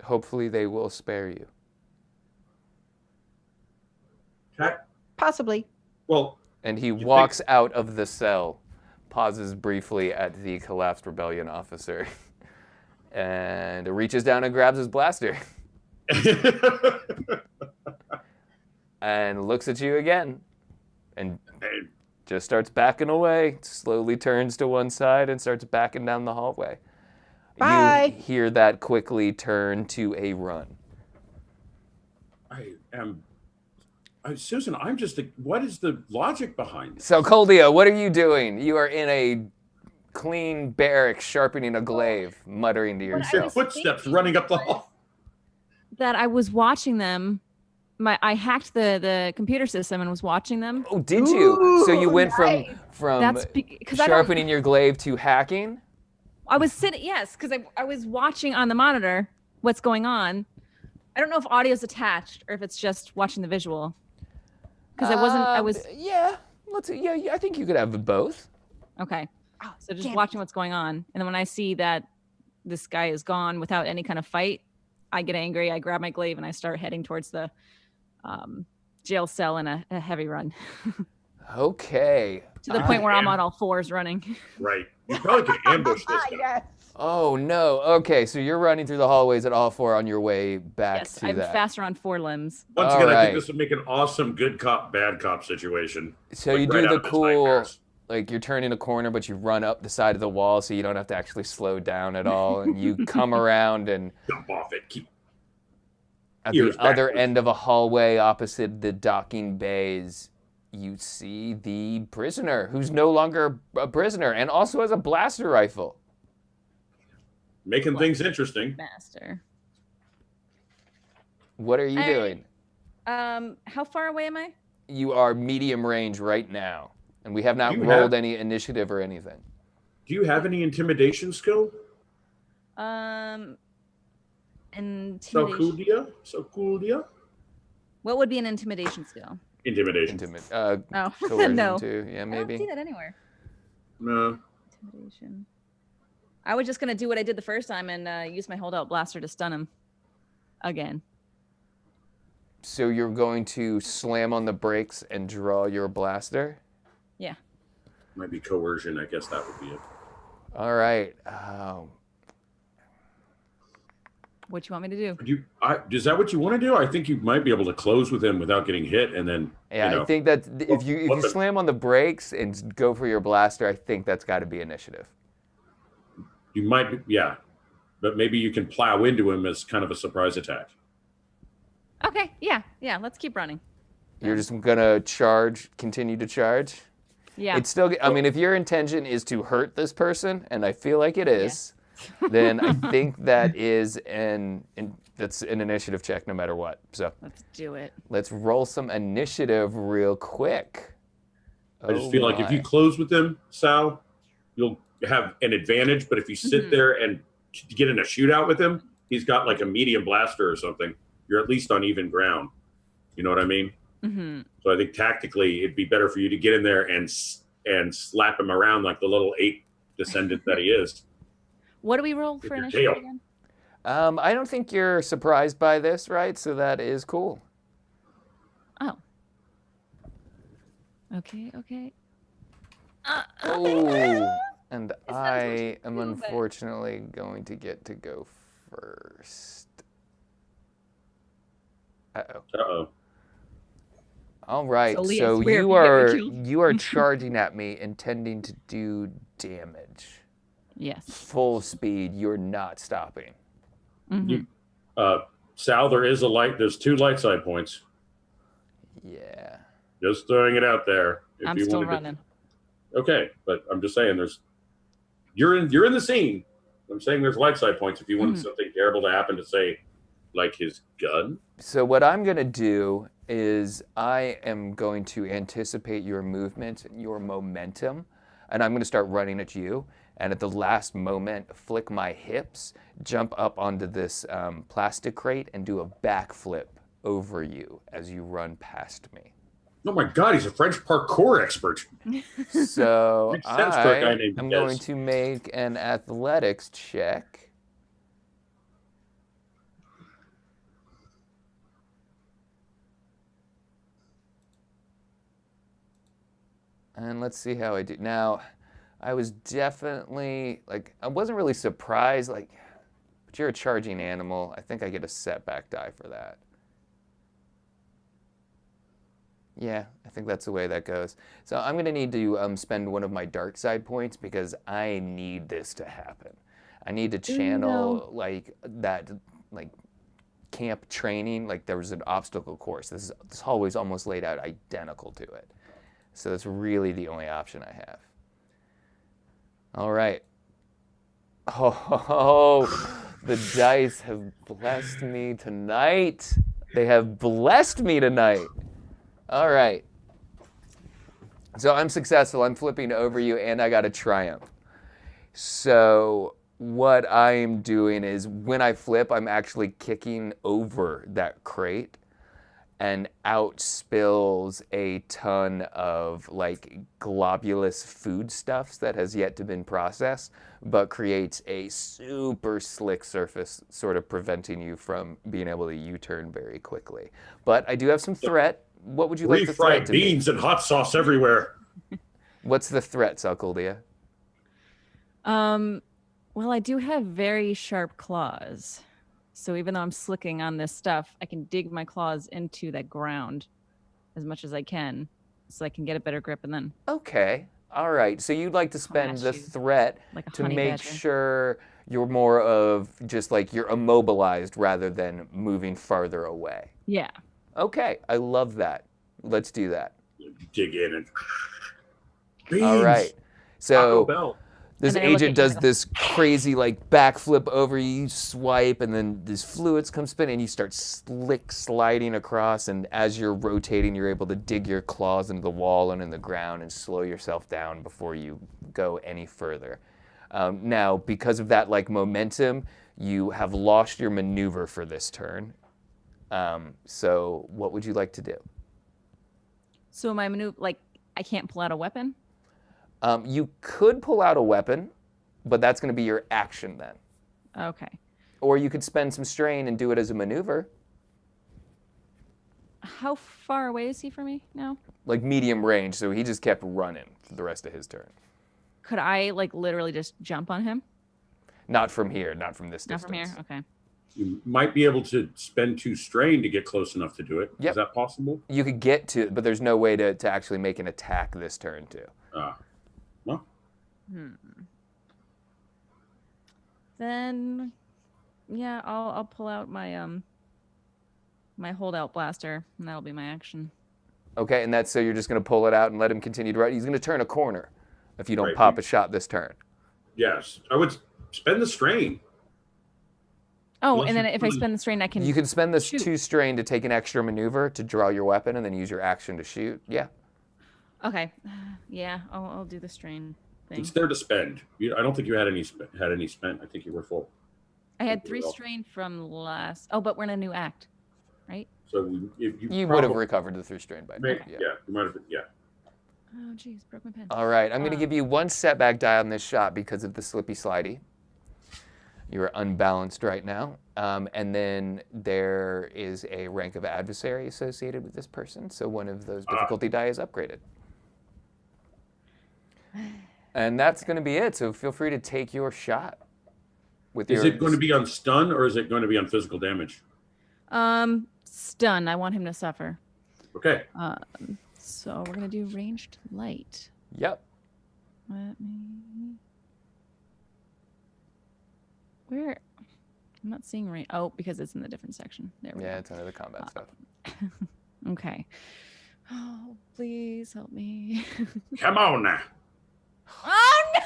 Hopefully they will spare you.
Possibly.
Well,
And he walks out of the cell, pauses briefly at the collapsed rebellion officer, and reaches down and grabs his blaster and looks at you again and just starts backing away, slowly turns to one side and starts backing down the hallway.
Bye.
You hear that quickly turn to a run.
I Susan, I'm just. What is the logic behind this?
So, Coldia, what are you doing? You are in a clean barracks sharpening a glaive, muttering to
What I
Your
yourself.
was
footsteps
thinking
running up the hall.
that I was watching them. I hacked the computer system and was watching them.
Oh, did you? So you
Ooh,
went
nice.
from
That's because I don't.
sharpening your glaive to hacking?
I was sitting. Yes, because I was watching on the monitor what's going on. I don't know if audio's attached or if it's just watching the visual. Because I wasn't. I was
Yeah. Yeah, I think you could have both.
okay.
Oh,
So just
damn it.
watching what's going on, and then when I see that this guy is gone without any kind of fight, I get angry. I grab my glaive and I start heading towards the jail cell in a heavy run
Okay.
to the point where I'm on all fours running.
Right. You probably could ambush this guy.
Yes.
Oh no. Okay, so you're running through the hallways at all four on your way back
Yes,
to
I'm
that.
faster on four limbs.
Once
All
again, I
right.
think this would make an awesome good cop, bad cop situation.
So
Like
you
right
do
out
the
of his
cool,
nightmares.
like you're turning a corner, but you run up the side of the wall, so you don't have to actually slow down at all, and you come around and
Jump off it. Keep.
at
Ears
the other
backwards.
end of a hallway opposite the docking bays, you see the prisoner, who's no longer a prisoner and also has a blaster rifle.
Making things interesting.
Master.
What are you
All right.
doing?
How far away am I?
You are medium range right now, and we have not
You
rolled
have-
any initiative or anything.
Do you have any intimidation skill?
Intimidation.
So cool, dear.
What would be an intimidation skill?
Intimidation.
Oh,
Coercion
no.
too. Yeah,
I don't
maybe.
see that anywhere.
No.
Intimidation. I was just gonna do what I did the first time and use my holdout blaster to stun him again.
So you're going to slam on the brakes and draw your blaster?
Yeah.
Might be coercion. I guess that would be it.
All right.
What you want me to do?
Is that what you want to do? I think you might be able to close with him without getting hit, and then
Yeah, I think that if you
What the-
slam on the brakes and go for your blaster, I think that's got to be initiative.
you might be, yeah. But maybe you can plow into him as kind of a surprise attack.
Okay, yeah. Let's keep running.
You're just gonna charge, continue to charge.
Yeah.
It's still. I mean, if your intention is to hurt this person, and I feel like it is, then I think that is that's an initiative check no matter what. So
Let's do it.
let's roll some initiative real quick.
I just feel like if you close with him, Sal, you'll have an advantage. But if you sit
Mhm.
there and get in a shootout with him, he's got like a medium blaster or something. You're at least on even ground. You know what I mean?
Mm-hmm.
So I think tactically, it'd be better for you to get in there and slap him around like the little ape descendant that he is.
What do we roll
With
for
your
initiative
tail.
again?
I don't think you're surprised by this, right? So that is cool.
Oh. Okay.
Oh, and
not as
I
much
am
to do, but-
unfortunately going to get to go first. Uh-oh.
Uh-oh.
All right,
So, Leah,
so
swear if
you
you get me
are
killed.
you are charging at me, intending to do damage.
Yes.
Full speed. You're not stopping.
Mhm.
Sal, there is a light. There's 2 light side points.
Yeah.
Just throwing it out there. If
I'm
you
still
wanted to-
running.
Okay, but I'm just saying you're in the scene. I'm saying there's light side points if you wanted
Mhm.
something terrible to happen to, say, like his gun.
So what I'm going to do is I am going to anticipate your movement, your momentum, and I'm going to start running at you. And at the last moment, flick my hips, jump up onto this plastic crate, and do a backflip over you as you run past me.
Oh my God, he's a French parkour expert.
So
Makes sense for a guy
I
named
am
Des.
going to make an athletics check. And let's see how I do. Now, I was definitely, I wasn't really surprised, but you're a charging animal. I think I get a setback die for that. Yeah, I think that's the way that goes. So I'm going to need to spend one of my dark side points because I need this to happen. I need to channel, that, camp training, like there was an obstacle course. This hallway is almost laid out identical to it. So that's really the only option I have. All right. Oh, the dice have blessed me tonight. They have blessed me tonight. All right. So I'm successful. I'm flipping over you, and I got a triumph. So what I'm doing is when I flip, I'm actually kicking over that crate, and out spills a ton of like globulous foodstuffs that has yet to been processed, but creates a super slick surface, sort of preventing you from being able to U-turn very quickly. But I do have some threat. What would you like the threat
Refried
to be?
beans and hot sauce everywhere.
What's the threat, Salkoldia?
Well, I do have very sharp claws. So even though I'm slicking on this stuff, I can dig my claws into that ground as much as I can so I can get a better grip and then
Okay. All right. So you'd like to spend the
Clash you
threat
like a
to
honey
make
badger.
sure you're more of just like you're immobilized rather than moving farther away.
Yeah.
Okay. I love that. Let's do that.
Dig in and beans.
All right.
Taco
So
Bell.
this
And then I look
agent
at you
does
and I go,
this crazy like backflip over you, swipe, and then these fluids come spinning, and you start sliding across, and as you're rotating, you're able to dig your claws into the wall and in the ground and slow yourself down before you go any further. Now, because of that like momentum, you have lost your maneuver for this turn. So what would you like to do?
So my maneuver, like, I can't pull out a weapon?
You could pull out a weapon, but that's going to be your action then.
Okay.
Or you could spend some strain and do it as a maneuver,
How far away is he from me now?
like medium range. So he just kept running for the rest of his turn.
Could I, like, literally just jump on him?
Not from here, not from this
Not
distance.
from here? Okay.
You might be able to spend 2 strain to get close enough to do it.
Yep.
Is that possible?
You could get to it, but there's no way to actually make an attack this turn too.
Well,
Then, yeah, I'll pull out my my holdout blaster, and that'll be my action.
Okay, and that's so you're just going to pull it out and let him continue to run. He's going to turn a corner if you don't
Right.
pop a shot this turn.
yes. I would spend the strain.
Oh,
Unless
and then
you
if I
really-
spend the strain, I can.
You can spend this
shoot.
2 strain to take an extra maneuver to draw your weapon and then use your action to shoot. Yeah.
Okay. Yeah, I'll do the strain thing.
It's there to spend. I don't think you had any spent. I think you were full.
I had
Thank you,
3
Will.
strain from last. Oh, but we're in a new act, right?
So if
You would have recovered the 3 strain by now.
Maybe, yeah. You might have. Yeah.
Oh, jeez, broke my pen.
All right, I'm going to give you 1 setback die on this shot because of the slippy slidey. You are unbalanced right now. And then there is a rank of adversary associated with this person, so one of those difficulty die is upgraded. And that's going to be it, so feel free to take your shot.
Is it going to be on stun or is it going to be on physical damage?
Stun. I want him to suffer.
Okay.
So we're gonna do ranged light.
Yep.
Let me. Where? I'm not seeing range. Oh, because it's in the different section. There we
Yeah,
go.
it's under the combat stuff.
Okay. Oh, please help me.
Come on now.
Oh no!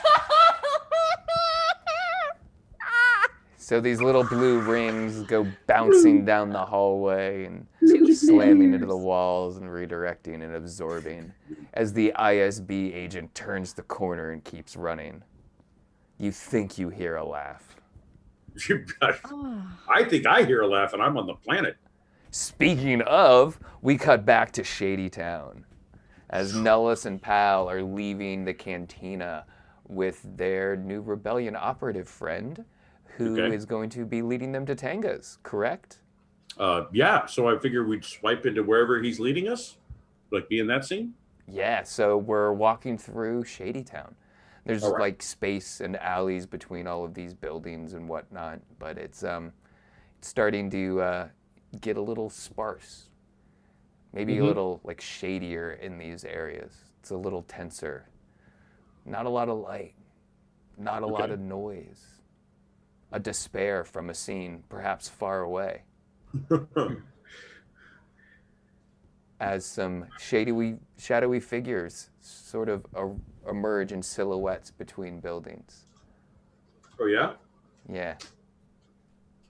So these little blue rings go bouncing down the hallway and
Two
slamming into the walls and redirecting and absorbing as the ISB agent turns the corner and keeps running. You think you hear a laugh.
Oh.
I think I hear a laugh and I'm on the planet.
Speaking of, we cut back to Shady Town as Nellis and Pal are leaving the cantina with their new rebellion operative friend who is going to be leading them to Tangas, correct?
Yeah, so I figure we'd swipe into wherever he's leading us, like be in that scene.
Yeah, so we're walking through Shady Town. There's
All right.
like space and alleys between all of these buildings and whatnot, but it's starting to get a little sparse. Maybe a little like shadier in these areas. It's a little tenser. Not a lot of light. Not a lot of noise. A despair from a scene perhaps far away. As some shadowy figures sort of emerge in silhouettes between buildings.
Oh yeah?
Yeah.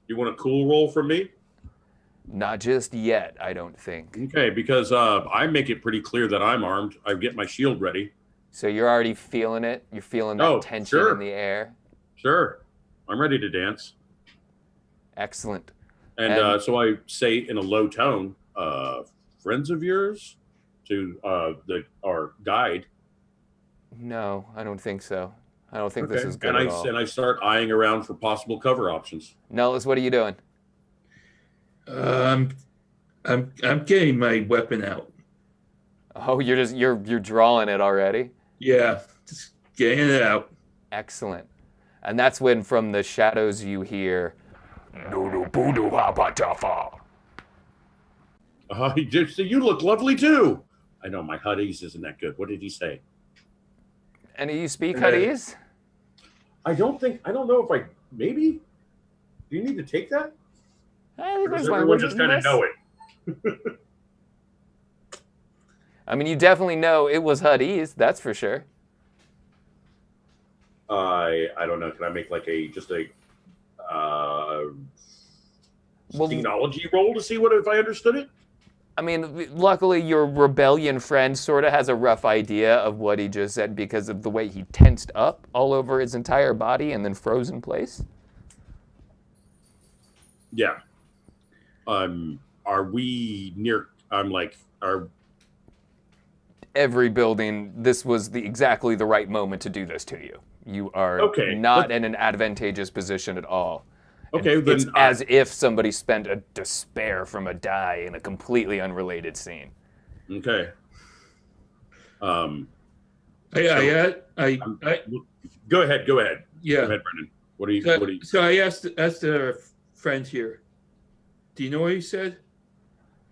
You want a cool roll from me?
Not just yet, I don't think.
Okay, because I make it pretty clear that I'm armed. I get my shield ready.
So you're already feeling it? You're feeling that tension
sure.
in the air?
Sure. I'm ready to dance.
Excellent.
And so I say in a low tone, friends of yours? To our guide.
No, I don't think so. I don't think this is good
and
at all.
And I start eyeing around for possible cover options.
Nellis, what are you doing?
I'm getting my weapon out.
Oh, you're drawing it already?
Yeah, just getting it out.
Excellent. And that's when from the shadows you hear
You look lovely too. I know my Huttese isn't that good. What did he say?
And do you speak Huttese?
I don't know if maybe? Do you need to take that?
I think
Or does
there's
everyone
language
just
in
kind of
this.
know it?
I mean, you definitely know it was Huttese, that's for sure.
I don't know. Can I make like technology roll to see if I understood it?
I mean, luckily your rebellion friend sort of has a rough idea of what he just said because of the way he tensed up all over his entire body and then froze in place.
Yeah. Are we near?
Every building, this was exactly the right moment to do this to you. You are in an advantageous position at all.
Okay,
and it's as if somebody spent a despair from a die in a completely unrelated scene.
Okay.
I
Go ahead.
Yeah.
Go ahead, Brendan. What are you?
So I asked a friend here. Do you know what he said?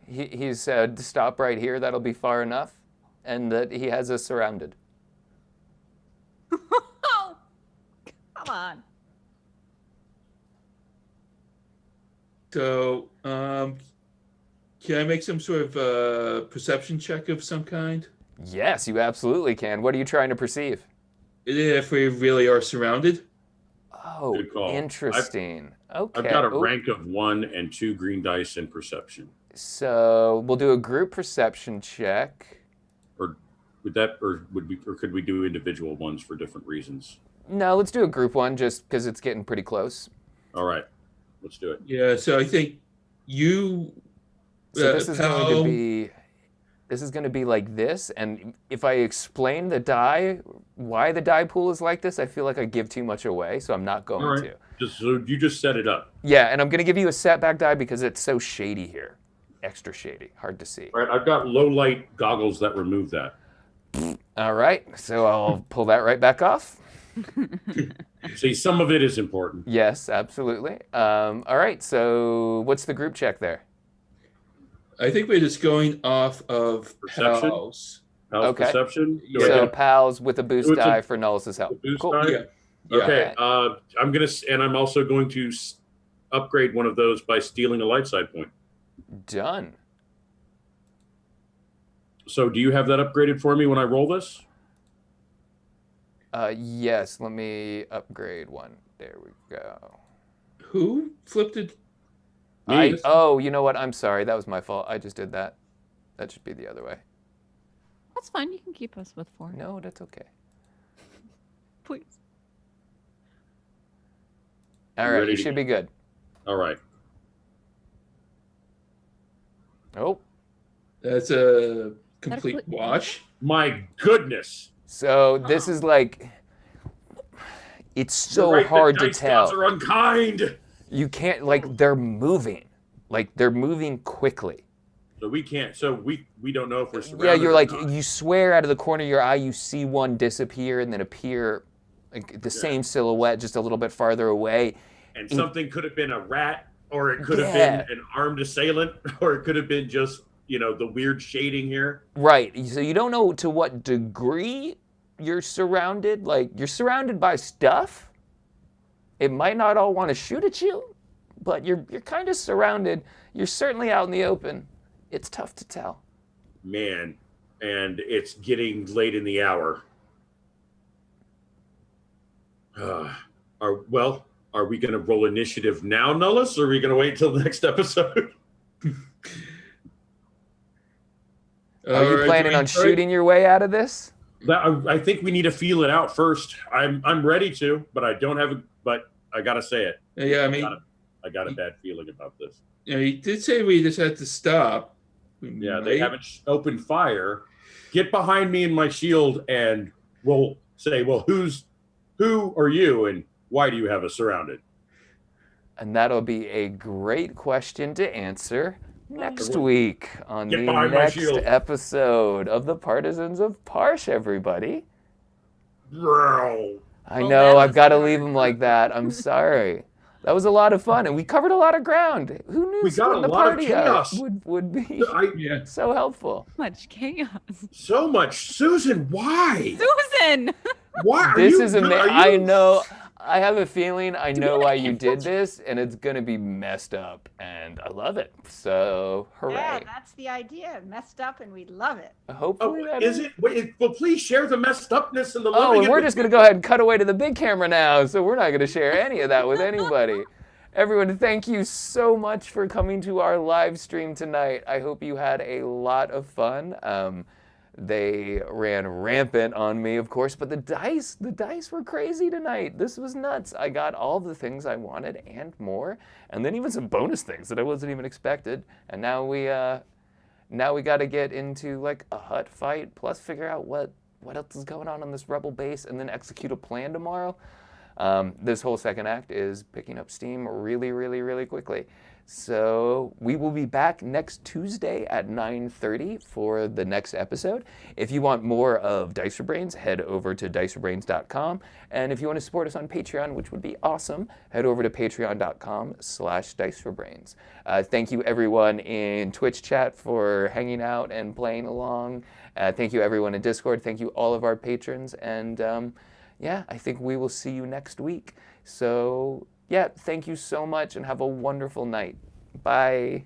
He said to stop right here. That'll be far enough, and that he has us surrounded.
Oh, come on.
So, can I make some sort of perception check of some kind?
Yes, you absolutely can. What are you trying to perceive?
If we really are surrounded?
Oh,
Good call.
interesting. Okay.
I've got a rank of 1 and 2 green dice in perception.
So we'll do a group perception check.
Or could we do individual ones for different reasons?
No, let's do a group one just because it's getting pretty close.
All right, let's do it.
Yeah. So I think you.
So this is going to be like this, and if I explain why the die pool is like this, I feel like I give too much away, so I'm not going to.
So you just set it up.
Yeah, and I'm going to give you a setback die because it's so shady here. Extra shady, hard to see.
All right, I've got low light goggles that remove that.
All right, so I'll pull that right back off.
See, some of it is important.
Yes, absolutely. All right, so what's the group check there?
I think we're just going off of
Perception?
pals.
Okay.
Perception.
Yeah.
So pals with a boost die for Nullis's help.
Boost
Cool.
die?
Yeah.
Okay. I'm also going to upgrade one of those by stealing a light side point.
Done.
So do you have that upgraded for me when I roll this?
Yes, let me upgrade one. There we go.
Who flipped it?
Oh, you know what? I'm sorry. That was my fault. I just did that. That should be the other way.
That's fine. You can keep us with 4.
No, that's okay.
Please.
All right,
Ready
you
to
should
go.
be good.
All right.
Oh,
That's a complete
Adequate.
wash.
My goodness.
so this is like, it's so
You're right,
hard
the
to
dice gods
tell.
are unkind.
You can't, like, they're moving quickly.
So we can't. So we don't know if we're surrounded.
Yeah, you're like,
or not.
you swear out of the corner of your eye, you see one disappear and then appear, like the same silhouette just a little bit farther away.
And something could have been a rat, or it could have been an armed assailant, or it could have been just, the weird shading here.
Right. So you don't know to what degree you're surrounded. Like, you're surrounded by stuff. It might not all want to shoot at you, but you're kind of surrounded. You're certainly out in the open. It's tough to tell.
Man, and it's getting late in the hour. Are we going to roll initiative now, Nullis, or are we going to wait until the next episode?
Are you planning on shooting your way out of this?
I think we need to feel it out first. I'm ready to, but I don't have. But I gotta say it.
Yeah, I mean,
I got a bad feeling about this.
He did say we just had to stop.
Yeah, they haven't opened fire. Get behind me and my shield, and we'll say, well, who are you, and why do you have us surrounded?
And that'll be a great question to answer next week on the next episode of the Partisans of Parsh, everybody. I know, I've got to leave them like that. I'm sorry. That was a lot of fun, and we covered a lot
We
lot. Who knew
got a lot of chaos.
Would be so helpful?
Much chaos.
So much. Susan, why?
Susan!
Why?
This is amazing. I know. I have a feeling I know why you did this, and it's going to be messed up, and I love it. So, hooray.
Yeah, that's the idea. Messed up, and we love it.
Hopefully that
is it? Wait, well, please share the messed upness and the
Oh,
living.
and we're just going to go ahead and cut away to the big camera now, so we're not going to share any of that with anybody. Everyone, thank you so much for coming to our live stream tonight. I hope you had a lot of fun. They ran rampant on me, of course, but the dice were crazy tonight. This was nuts. I got all the things I wanted and more, and then even some bonus things that I wasn't even expected. And now we got to get into like a hut fight, plus figure out what else is going on this rebel base, and then execute a plan tomorrow. This whole second act is picking up steam really, really, really quickly. So we will be back next Tuesday at 9:30 for the next episode. If you want more of Dice for Brains, head over to diceforbrains.com. And if you want to support us on Patreon, which would be awesome, head over to patreon.com/diceforbrains. Thank you everyone in Twitch chat for hanging out and playing along. Thank you everyone in Discord. Thank you all of our patrons. And yeah, I think we will see you next week. So yeah, thank you so much and have a wonderful night. Bye.